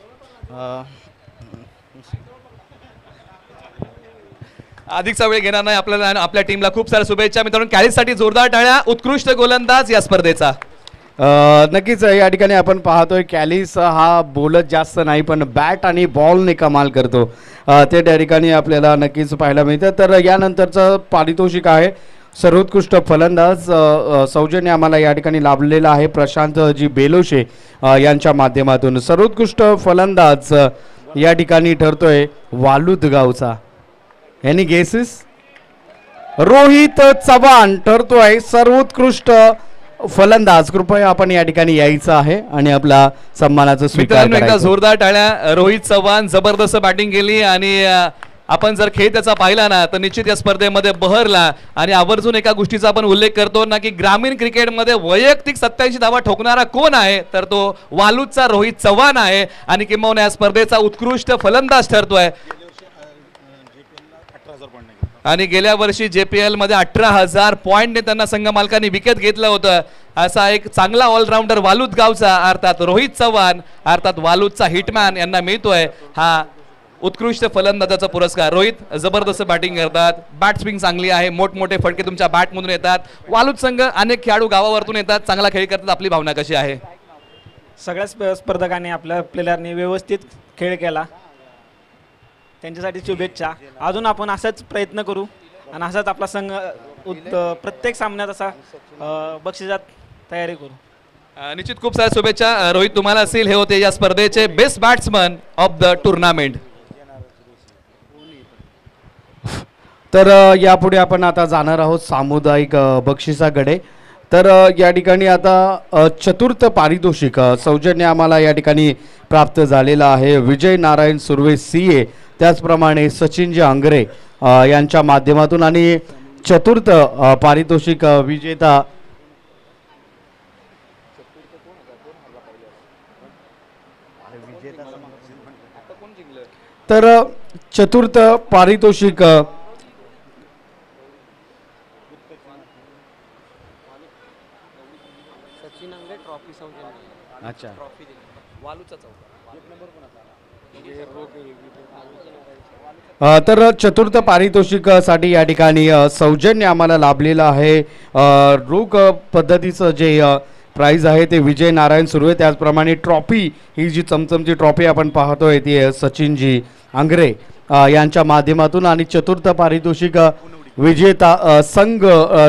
अधिकचा वेळ घेणार नाही आपल्याला. आपल्या टीमला खूप साऱ्या शुभेच्छा. मित्रांनो, कॅलिससाठी जोरदार टाळ्या. उत्कृष्ट गोलंदाज या स्पर्धेचा. नक्कीच या ठिकाणी आपण पाहतोय कॅलिस हा बोलत जास्त नाही पण बॅट आणि बॉलने कमाल करतो, ते त्या ठिकाणी आपल्याला नक्कीच पाहायला मिळतं. तर यानंतरचं पारितोषिक आहे सर्वोत्कृष्ट फलंदाज. सौजन्य आम्हाला या ठिकाणी लाभलेला आहे प्रशांतजी बेलोशे यांच्या माध्यमातून. सर्वोत्कृष्ट फलंदाज या ठिकाणी ठरतोय वालुद गावचा. Any guesses? रोहित चव्हाण ठरतोय सर्वोत्कृष्ट फलंदाज. कृपया आपण या ठिकाणी यायचं आहे आणि आपला सन्मानाचं स्वीकार एकदा करायचं. जोरदार टाळ्या. रोहित चव्हाण जबरदस्त बॅटिंग केली आणि आपण जर खेळ त्याचा पाहिला ना तर निश्चित या स्पर्धेमध्ये बहरला. आणि आवर्जून एका गोष्टीचा आपण उल्लेख करतो ना की ग्रामीण क्रिकेटमध्ये वैयक्तिक 87 धावा ठोकणारा कोण आहे तर तो वालूदचा रोहित चव्हाण आहे आणि किंबहुना या स्पर्धेचा उत्कृष्ट फलंदाज ठरतोय. आणि गेल्या वर्षी JPL मध्ये 18,000 पॉईंटने त्यांना संघ मालकांनी विकेट घेतलं होतं. असा एक चांगला ऑलराऊंडर वालूद गावचा अर्थात रोहित चव्हाण अर्थात वालूदचा हिटमॅन यांना मिळतोय हा उत्कृष्ट फलंदाजाचा पुरस्कार. रोहित जबरदस्त बॅटिंग करतात, बॅट स्विंग चांगली आहे, मोठमोठे फटके तुमच्या बॅटमधून येतात. वालूद संघ अनेक खेळाडू गावावरतून येतात, चांगला खेळ करतात. आपली भावना कशी आहे? सगळ्या स्पर्धकांनी आपल्या प्लेयरनी व्यवस्थित खेळ केला, त्यांच्यासाठी शुभेच्छा. अजून आपण असाच प्रयत्न करू आणि असाच आपला संघ प्रत्येक सामन्यात असा बक्षिसात तयारी करू. निश्चित खूप साऱ्या शुभेच्छा रोहित तुम्हाला असेल. हे होते या स्पर्धेचे best batsman of the tournament. तर यापुढे आपण आता जाणार आहोत सामुदायिक बक्षिसाकडे. तर या ठिकाणी आता चतुर्थ पारितोषिक सौजन्य आम्हाला या ठिकाणी प्राप्त झालेला आहे विजय नारायण सुर्वे CA, त्याचप्रमाणे सचिनजी आंग्रे यांच्या माध्यमातून. आणि चतुर्थ पारितोषिक विजेता तर चतुर्थ पारितोषिक अच्छा तर चतुर्थ पारितोषिकासाठी या ठिकाणी सौजन्य आम्हाला लाभलेलं आहे. रोख पद्धतीचं जे प्राइज आहे ते विजय नारायण सुर्वे, त्याचप्रमाणे ट्रॉफी ही जी चमचमची ट्रॉफी आपण पाहतोय ती सचिनजी आंग्रे यांच्या माध्यमातून. आणि चतुर्थ पारितोषिक विजेता संघ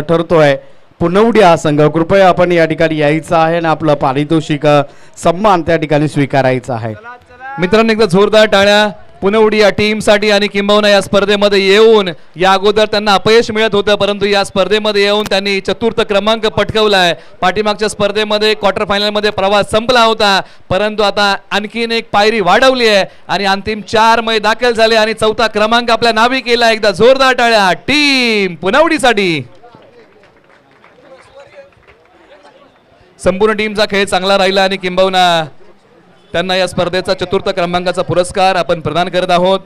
ठरतोय पुनवडी हा संघ. कृपया आपण या ठिकाणी यायचं आहे आणि आपलं पारितोषिक सन्मान त्या ठिकाणी स्वीकारायचा आहे. मित्रांनो, एकदा जोरदार टाळ्या पुनवडी या टीमसाठी. आणि किंबहुना या स्पर्धेमध्ये येऊन या अगोदर त्यांना अपयश मिळत होतं, परंतु या स्पर्धेमध्ये येऊन त्यांनी चतुर्थ क्रमांक पटकावलाय. पाठीमागच्या स्पर्धेमध्ये क्वार्टर फायनलमध्ये प्रवास संपला होता, परंतु आता आणखीन एक पायरी वाढवली आहे आणि अंतिम 4 मध्ये दाखल झाले आणि चौथा क्रमांक आपल्या नावी केला. एकदा जोरदार टाळ्या टीम पुनवडीसाठी. संपूर्ण टीमचा खेळ चांगला राहिला आणि किंबहुना त्यांना या स्पर्धेचा चतुर्थ क्रमांकाचा पुरस्कार आपण प्रदान करत आहोत.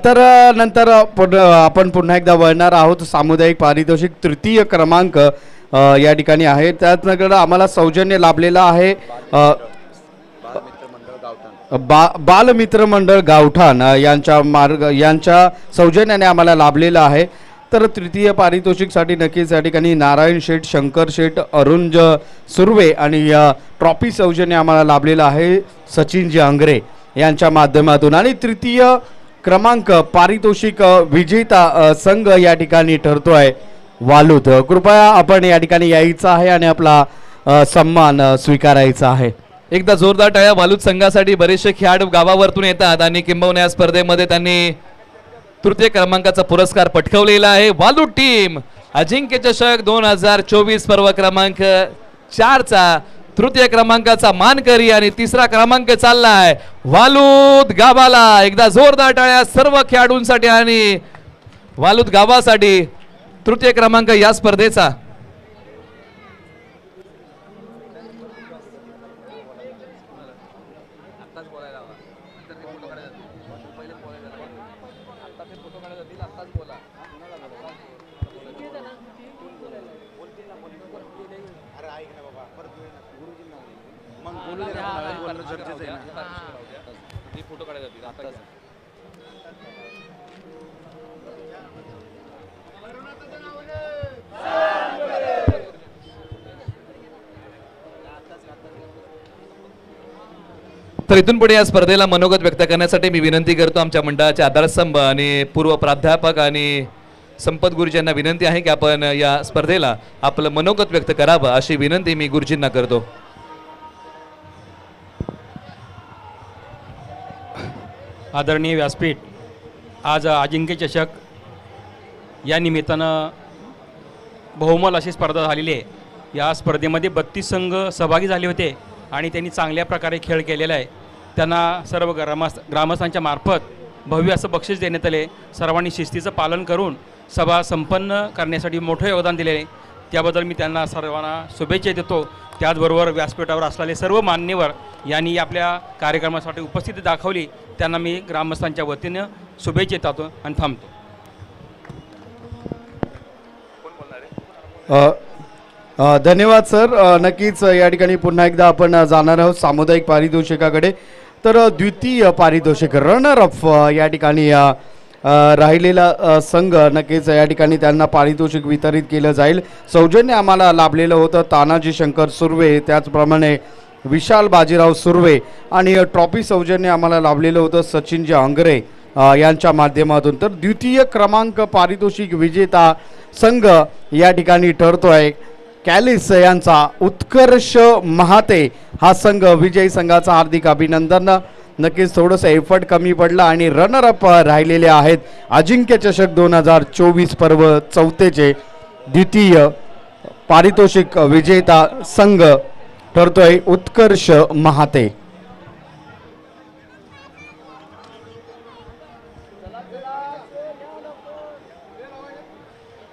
तर नंतर आपण पुन्हा एकदा वळणार आहोत. सामुदायिक पारितोषिक तृतीय क्रमांक या ठिकाणी आहे. त्याचनंतर आम्हाला सौजन्य लाभलेला आहे बालमित्र मंडळ गावठाण यांच्या सौजन्याने आम्हाला लाभलेलं आहे. तर तृतीय पारितोषिकसाठी नक्कीच या ठिकाणी नारायण शेठ, शंकर शेठ, अरुण सुर्वे आणि ट्रॉफी सौजन्य आम्हाला लाभलेलं आहे सचिनजी अंगरे यांच्या माध्यमातून. आणि तृतीय क्रमांक पारितोषिक विजेता संघ या ठिकाणी ठरतोय वालूद. कृपया आपण या ठिकाणी यायचं आहे आणि आपला सन्मान स्वीकारायचा आहे. एकदा जोरदार टाळ्या वालूद संघासाठी. बरेचसे खेळाडू गावावरतून येतात आणि किंबहुना या स्पर्धेमध्ये त्यांनी तृतीय क्रमांकाचा पुरस्कार पटकावलेला आहे. वालूद टीम अजिंक्य चषक 2024 पर्व क्रमांक 4चा तृतीय क्रमांकाचा मानकरी आणि तिसरा क्रमांक चाललाय वालूद गावाला. एकदा जोरदार टाळ्या सर्व खेळाडूंसाठी आणि वालूद गावासाठी तृतीय क्रमांक या स्पर्धेचा. तर इथून पुढे या स्पर्धेला मनोगत व्यक्त करण्यासाठी मी विनंती करतो आमच्या मंडळाचे आधारस्तंभ आणि पूर्व प्राध्यापक आणि संपत गुरुजींना विनंती आहे की आपण या स्पर्धेला आपलं मनोगत व्यक्त करावं अशी विनंती मी गुरुजींना करतो. आदरणीय व्यासपीठ, आज अजिंक्य चषक या निमित्तानं बहुमोल अशी स्पर्धा झालेली आहे. या स्पर्धेमध्ये 32 संघ सहभागी झाले होते आणि त्यांनी चांगल्या प्रकारे खेळ केलेला आहे. त्यांना सर्व ग्रामस्थांच्या मार्फत भव्य असं बक्षीस देण्यात आले. सर्वांनी शिस्तीचं पालन करून सभा संपन्न करण्यासाठी मोठं योगदान दिले. त्याबद्दल मी त्यांना सर्वांना शुभेच्छा देतो. त्याचबरोबर व्यासपीठावर असलेले सर्व मान्यवर यांनी आपल्या कार्यक्रमासाठी उपस्थिती दाखवली, त्यांना मी ग्रामस्थांच्या वतीनं शुभेच्छा देतो आणि थांबतो. धन्यवाद सर. नक्कीच या ठिकाणी पुन्हा एकदा आपण जाणार आहोत सामुदायिक पारितोषिकाकडे. तर द्वितीय पारितोषिक रनर अप या ठिकाणी राहिलेला संघ नक्कीच या ठिकाणी त्यांना पारितोषिक वितरित केलं जाईल. सौजन्य आम्हाला लाभलेलं होतं तानाजी शंकर सुर्वे, त्याचप्रमाणे विशाल बाजीराव सुर्वे आणि ट्रॉफी सौजन्य आम्हाला लाभलेलं होतं सचिनजी अंगरे यांच्या माध्यमातून. तर द्वितीय क्रमांक पारितोषिक विजेता संघ या ठिकाणी ठरतोय कॅलिस यांचा उत्कर्ष महाते हा संघ. विजयी संघाचा हार्दिक अभिनंदन. नक्कीच थोडंसं एफर्ट कमी पडला आणि रनर अप राहिलेले आहेत अजिंक्य चषक 2024 पर्व 4चे द्वितीय पारितोषिक विजेता संघ ठरतोय उत्कर्ष महाते.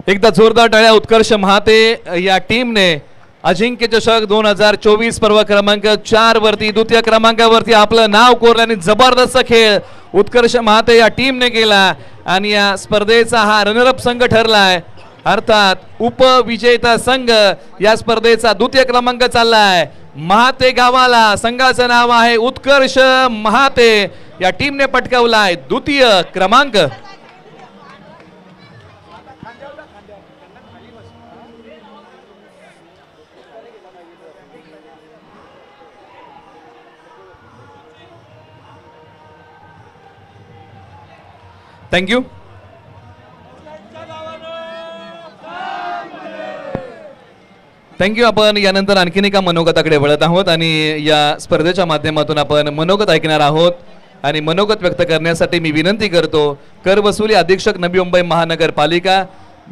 एकदा जोरदार टाळ्या. उत्कर्ष महाते या टीमने अजिंक्य चषक 2024 पर्व क्रमांक 4 वरती द्वितीय क्रमांकावरती आपलं नाव कोरलं आणि जबरदस्त खेळ उत्कर्ष महाते या टीमने केला आणि या स्पर्धेचा हा रनरअप संघ ठरलाय. अर्थात उपविजेता संघ या स्पर्धेचा द्वितीय क्रमांक चाललाय महाते गावाला. संघाचं नाव आहे उत्कर्ष महाते. या टीमने पटकावलाय द्वितीय क्रमांक. थँक्यू. थँक्यू. आपण यानंतर आणखीन एका मनोगताकडे वळत आहोत आणि या स्पर्धेच्या माध्यमातून आपण मनोगत ऐकणार आहोत. आणि मनोगत व्यक्त करण्यासाठी मी विनंती करतो कर वसुली अधीक्षक नवी मुंबई महानगरपालिका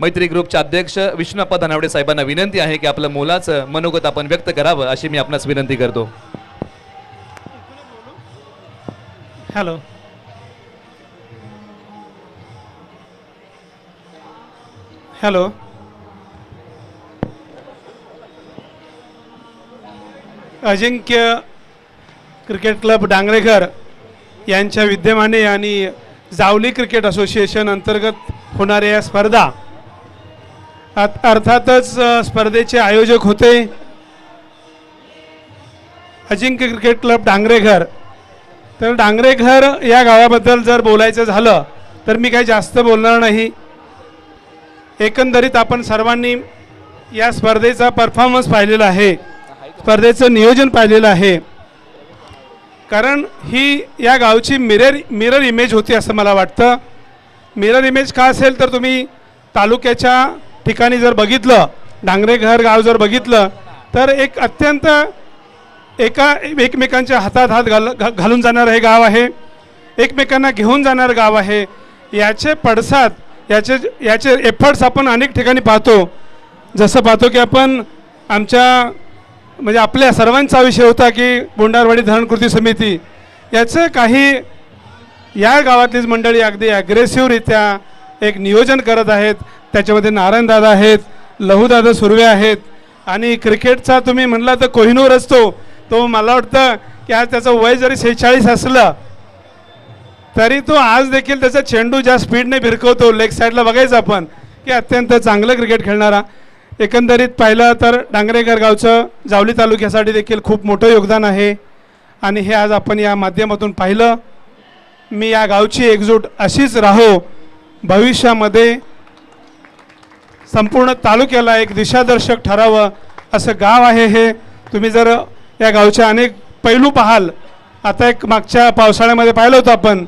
मैत्री ग्रुपचे अध्यक्ष विष्णुप्पा धनावडे साहेबांना विनंती आहे की आपलं मोलाचं मनोगत आपण व्यक्त करावं अशी मी आपणास विनंती करतो. हॅलो. हॅलो. अजिंक्य क्रिकेट क्लब डांगरेघर यांच्या विद्यमाने आणि जावली क्रिकेट असोसिएशन अंतर्गत होणाऱ्या या स्पर्धा अर्थातच स्पर्धेचे आयोजक होते अजिंक्य क्रिकेट क्लब डांगरेघर तर डांगरेघर या गावाबद्दल जर बोलायचं झालं तर मी काही जास्त बोलणार नाही. एकंदरीत आपण सर्वांनी या स्पर्धेचा परफॉर्मन्स पाहिलेला आहे, स्पर्धेचं नियोजन पाहिलेलं आहे. कारण ही या गावची मिरर इमेज होती असं मला वाटतं. मिरर इमेज का असेल तर तुम्ही तालुक्याच्या ठिकाणी जर बघितलं, डांगरेघर गाव जर बघितलं तर एक अत्यंत एकमेकांच्या हातात हात घालून जाणारं हे गाव आहे, एकमेकांना घेऊन जाणारं गाव आहे. याचे पडसाद, याचे एफर्ट्स आपण अनेक ठिकाणी पाहतो. जसं पाहतो की आपण आमच्या म्हणजे आपल्या सर्वांचा विषय होता की बोंडारवाडी धरण कृती समिती, याचं काही या गावातलीच मंडळी अगदी ॲग्रेसिव्हरित्या एक नियोजन करत आहेत. त्याच्यामध्ये नारायणदादा आहेत, लहूदादा सुर्वे आहेत आणि क्रिकेटचा तुम्ही म्हणला तर कोहिनूर असतो तो. मला वाटतं की आज त्याचं वय जरी 46 असलं तरी तो आज देखील त्याचा चेंडू ज्या स्पीडने भिरकवतो लेग साईडला बघायचं आपण की अत्यंत चांगलं क्रिकेट खेळणारा. एकंदरीत पाहिलं तर डांगरेघर गावचं जावली तालुक्यासाठी देखील खूप मोठं योगदान आहे आणि हे आज आपण या माध्यमातून पाहिलं. मी या गावची एकजूट अशीच राहो, भविष्यामध्ये संपूर्ण तालुक्याला एक दिशादर्शक ठरावं असं गाव आहे हे. तुम्ही जर या गावचे अनेक पैलू पाहाल, आता एक मागच्या पावसाळ्यामध्ये पाहिलं होतं आपण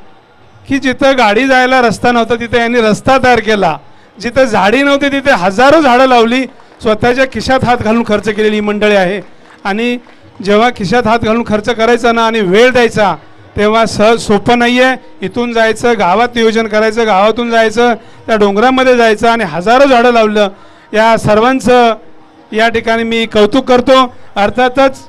की जिथं गाडी जायला रस्ता नव्हता तिथे यांनी रस्ता तयार केला, जिथं झाडी नव्हती तिथे हजारो झाडं लावली, स्वतःच्या खिशात हात घालून खर्च केलेली मंडळी आहे. आणि जेव्हा खिशात हात घालून खर्च करायचा ना आणि वेळ द्यायचा तेव्हा सहज सोपं नाही आहे. इथून जायचं, गावात नियोजन करायचं, गावातून जायचं, त्या डोंगरामध्ये जायचं आणि हजारो झाडं लावलं. या सर्वांचं या ठिकाणी मी कौतुक करतो. अर्थातच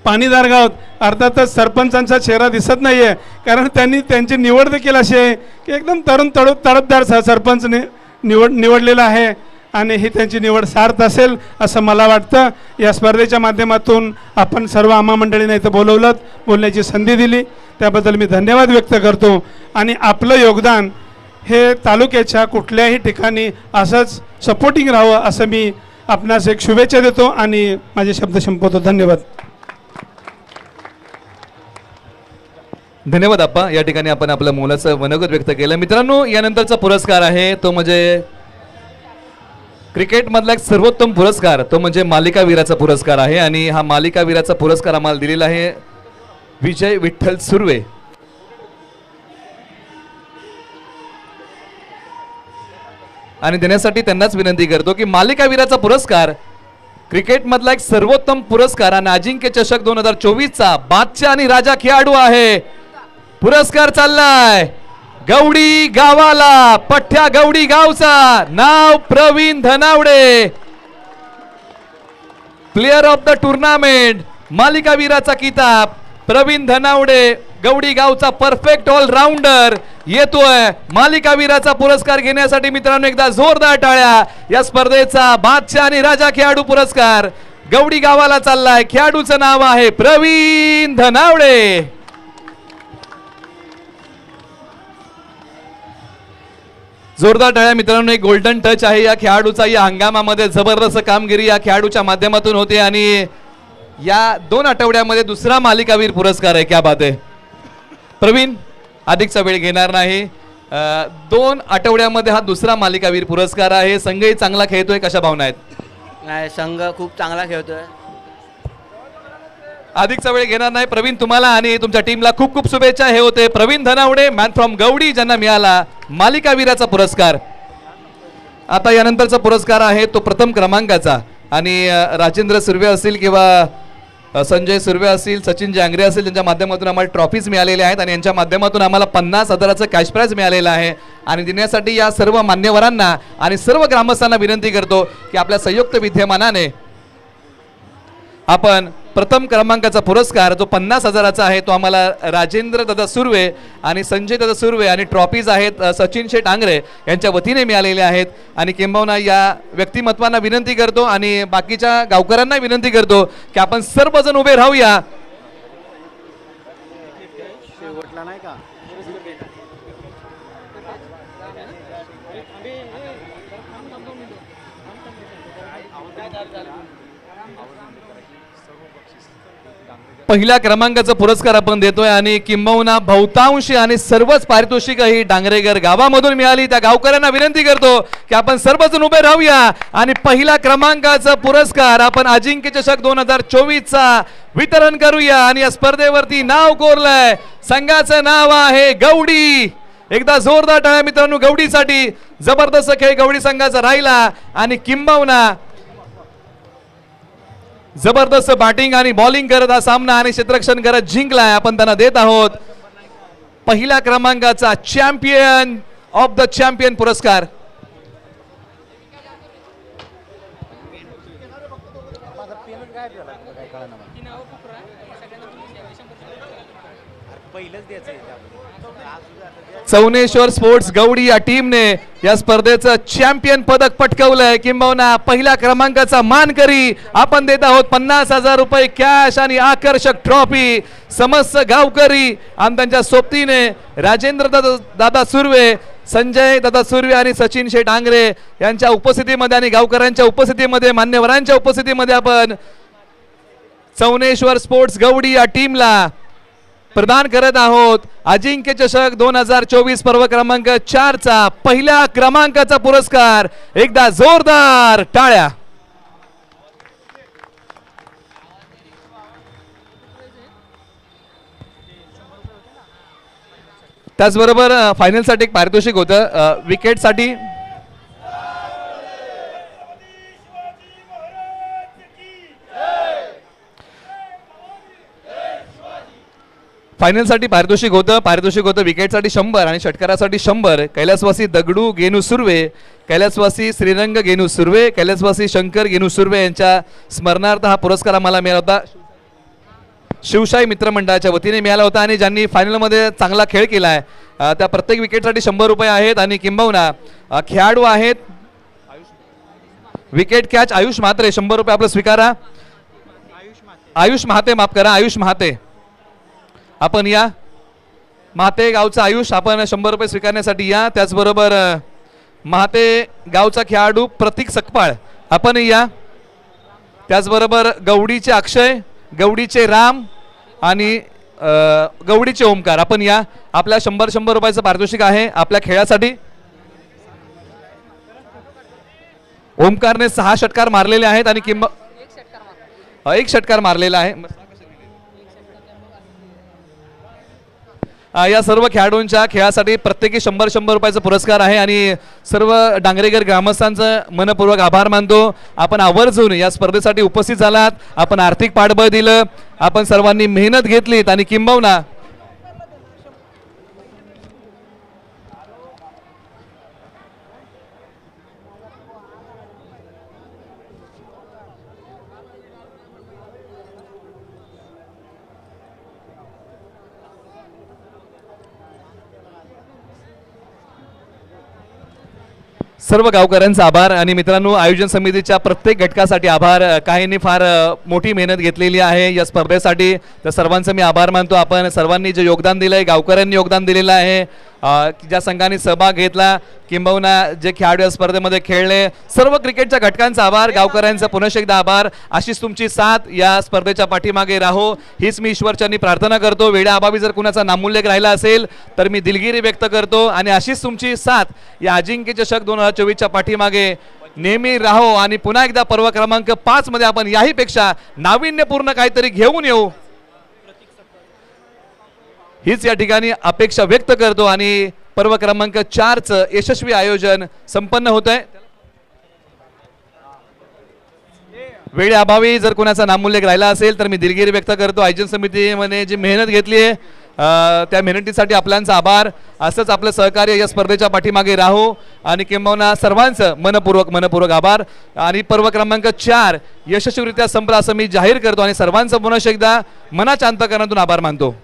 पाणीदार गावात अर्थातच सरपंचांचा चेहरा दिसत नाही आहे, कारण त्यांनी त्यांची निवड देखील अशी आहे की एकदम तडफदार सरपंच निवडलेला आहे आणि ही त्यांची निवड सार्थ असेल असं मला वाटतं. या स्पर्धेच्या माध्यमातून आपण सर्व आम्हा मंडळींना इथं बोलवलं, बोलण्याची संधी दिली, त्याबद्दल मी धन्यवाद व्यक्त करतो. आणि आपलं योगदान हे तालुक्याच्या कुठल्याही ठिकाणी असंच सपोर्टिंग राहावं असं मी आपणास एक शुभेच्छा देतो आणि माझे शब्द संपवतो. धन्यवाद. धन्यवाद आप्पा. या ठिकाणी आपण आपलं मोलाचं मनोगत व्यक्त केलं. मित्रांनो, यानंतरचा पुरस्कार आहे तो म्हणजे क्रिकेटमधला एक सर्वोत्तम पुरस्कार, तो म्हणजे मालिकावीराचा पुरस्कार आहे. आणि हा मालिकावीराचा पुरस्कार आम्हाला दिलेला आहे विजय विठ्ठल सुर्वे. आणि देण्यासाठी त्यांनाच विनंती करतो की मालिकावीराचा पुरस्कार, क्रिकेटमधला एक सर्वोत्तम पुरस्कार आणि अजिंक्य चषक 2024चा बादशाह आणि राजा खेळाडू आहे. पुरस्कार चाललाय गवडी गावाला, पठ्ठ्या गवडी गावचा, नाव Praveen Dhanawade, player of the tournament, मालिकावीराचा किताब प्रवीण धनावडे, गवडी गावचा परफेक्ट ऑलराऊंडर येतोय मालिकावीराचा पुरस्कार घेण्यासाठी. मित्रांनो, एकदा जोरदार टाळ्या. या स्पर्धेचा बादशाह आणि राजा खेळाडू पुरस्कार गवडी गावाला चाललाय. खेळाडूचं नाव आहे प्रवीण धनावडे. जोरदार टाळ्या. मित्रांनो, एक गोल्डन टच आहे या खेळाडूचा. या हंगामामध्ये जबरदस्त कामगिरी या खेळाडूच्या माध्यमातून होते आणि या 2 आठवड्यामध्ये दुसरा मालिकावीर पुरस्कार आहे. क्या बात आहे प्रवीण, अधिकचा वेळ घेणार नाही. 2 आठवड्यामध्ये हा दुसरा मालिकावीर पुरस्कार आहे. संघही चांगला खेळतोय, कशा भावना आहेत? नाही, संघ खूप चांगला खेळतोय. अधिकचा वेळ घेणार नाही. प्रवीण, तुम्हाला आणि तुमच्या टीमला खूप खूप शुभेच्छा. हे होते प्रवीण धनावडे, मॅन फ्रॉम गवडी, ज्यांना मिळाला मालिकावीराचा पुरस्कार. आता यानंतरचा पुरस्कार आहे तो प्रथम क्रमांकाचा आणि राजेंद्र सुर्वे असतील किंवा संजय सुर्वे असतील, सचिन जांगरे असतील, त्यांच्या माध्यमातून आम्हाला ट्रॉफीज मिळालेल्या आहेत आणि यांच्या माध्यमातून आम्हाला 50,000चं कॅश प्राइज मिळालेलं आहे. आणि देण्यासाठी या सर्व मान्यवरांना आणि सर्व ग्रामस्थांना विनंती करतो की आपल्या संयुक्त विद्यमानाने आपण प्रथम क्रमांकाचा पुरस्कार जो 50,000चा आहे तो आम्हाला राजेंद्र दादा सुर्वे आणि संजय दादा सुर्वे आणि ट्रॉफीज आहेत सचिन शेठ आंग्रे यांच्या वतीने मिळालेले आहेत. आणि किंबहुना या व्यक्तिमत्वांना विनंती करतो आणि बाकीच्या गावकऱ्यांना विनंती करतो की आपण सर्वजण उभे राहूया. पहिल्या क्रमांकाचा पुरस्कार आपण देतोय आणि किंबहुना बहुतांशी आणि सर्वच पारितोषिक ही डांगरेगर गावामधून मिळाली. त्या गावकऱ्यांना विनंती करतो की आपण सर्वजण उभे राहूया आणि पहिल्या क्रमांकाचा पुरस्कार आपण अजिंक्य चषक 2024चा वितरण करूया. आणि या स्पर्धेवरती नाव कोरलंय, संघाचं नाव आहे गवडी. एकदा जोरदार टाळ्या मित्रांनो गवडीसाठी. जबरदस्त खेळ गवडी संघाचा राहिला आणि किंबहुना जबरदस्त बॅटिंग आणि बॉलिंग करत हा सामना आणि क्षेत्ररक्षण करत जिंकलाय. आपण त्यांना देत आहोत पहिल्या क्रमांकाचा चॅम्पियन ऑफ द चॅम्पियन पुरस्कार. चौनेश्वर स्पोर्ट्स गवडी या टीमने या स्पर्धेचं चॅम्पियन पदक पटकावलंय. किंबहुना पहिल्या क्रमांकाचा मानकरी आपण देत आहोत 50,000 रुपये कॅश आणि आकर्षक ट्रॉफी. समस्त गावकरी आणि त्यांच्या सोबतीने राजेंद्र दादा सुर्वे, संजय दादा सुर्वे आणि सचिन शेठ डांगरे यांच्या उपस्थितीमध्ये आणि गावकऱ्यांच्या उपस्थितीमध्ये, मान्यवरांच्या उपस्थितीमध्ये आपण चौनेश्वर स्पोर्ट्स गवडी या टीमला प्रदान करत आहोत अजिंक्य चषक 2024 पर्व क्रमांक 4चा पहिल्या क्रमांकाचा पुरस्कार. एकदा जोरदार टाळ्या. त्याचबरोबर फायनलसाठी एक पारितोषिक होतं विकेटसाठी. फायनलसाठी पारितोषिक होतं विकेटसाठी 100 आणि षटकारासाठी 100. कैलासवासी दगडू गेनू सुर्वे, कैलासवासी श्रीरंग गेनू सुर्वे, कैलासवासी शंकर गेनू सुर्वे यांच्या स्मरणार्थ हा पुरस्कार आम्हाला मिळाला होता. शिवशाही मित्रमंडळाच्या वतीने मिळाला होता आणि ज्यांनी फायनलमध्ये चांगला खेळ केलाय त्या प्रत्येक विकेटसाठी 100 रुपये आहेत. आणि किंबहुना खेळाडू आहेत विकेट कॅच आयुष म्हात्रे, 100 रुपये आपलं स्वीकारा. आयुष महाते, माफ करा, आयुष महाते. आपण या महाते गावचा आयुष, आपण 100 रुपये स्वीकारण्यासाठी या. त्याचबरोबर महाते गावचा खेळाडू प्रतीक सकपाळ आपण या. त्याचबरोबर गवडीचे अक्षय, गवडीचे राम आणि गवडीचे ओमकार आपण या. आपल्या 100 रुपयाचं पारितोषिक आहे आपल्या खेळासाठी. ओमकारने 6 षटकार मारलेले आहेत आणि एक षटकार मारलेला आहे. या सर्व खेळाडूंच्या खेळासाठी प्रत्येकी 100 रुपयाचा पुरस्कार आहे आणि सर्व डांगरेगर ग्रामस्थांचं मनपूर्वक आभार मानतो. आपण आवर्जून या स्पर्धेसाठी उपस्थित झालात, आपण आर्थिक पाठबळ दिलं, आपण सर्वांनी मेहनत घेतलीत आणि किंबहुना सर्व गावकऱ्यांचा आभार. आणि मित्रांनो आयोजन समितीच्या प्रत्येक घटकासाठी आभार. काहींनी फार मोठी मेहनत घेतलेली आहे या स्पर्धेसाठी, तर सर्वांचं मी आभार मानतो. आपण सर्वांनी जे योगदान दिलं आहे, गावकऱ्यांनी योगदान दिलेलं आहे, ज्या संघाने सहभाग घेतला किंबहुना जे खेळाडू या स्पर्धेमध्ये खेळले, सर्व क्रिकेटच्या घटकांचा आभार, गावकऱ्यांचा पुनश्च एकदा आभार. अशीच तुमची साथ या स्पर्धेच्या पाठीमागे राहो हीच मी ईश्वरचरणी प्रार्थना करतो. वेळाअभावी जर कुणाचा नामोल्लेख राहिला असेल तर मी दिलगिरी व्यक्त करतो आणि अशीच तुमची साथ या अजिंक्य चषक 2024च्या पाठीमागे नेहमी राहो. आणि पुन्हा एकदा पर्व क्रमांक 5 मध्ये आपण याहीपेक्षा नाविन्यपूर्ण काहीतरी घेऊन येऊ हीच या ठिकाणी अपेक्षा व्यक्त करतो. आणि पर्व क्रमांक 4चं यशस्वी आयोजन संपन्न होत आहे. वेळेअभावी जर कोणाचा नामोल्लेख राहिला असेल तर मी दिलगिरी व्यक्त करतो. आयोजन समितीने जी मेहनत घेतली आहे त्या मेहनतीसाठी आपल्याचा आभार. असंच आपलं सहकार्य या स्पर्धेच्या पाठीमागे राहो आणि किंबहुना सर्वांचं मनपूर्वक आभार. आणि पर्व क्रमांक 4 यशस्वीरित्या संपला असं मी जाहीर करतो आणि सर्वांचं पुन्हा एकदा मनाच्या अंतःकरणातून आभार मानतो.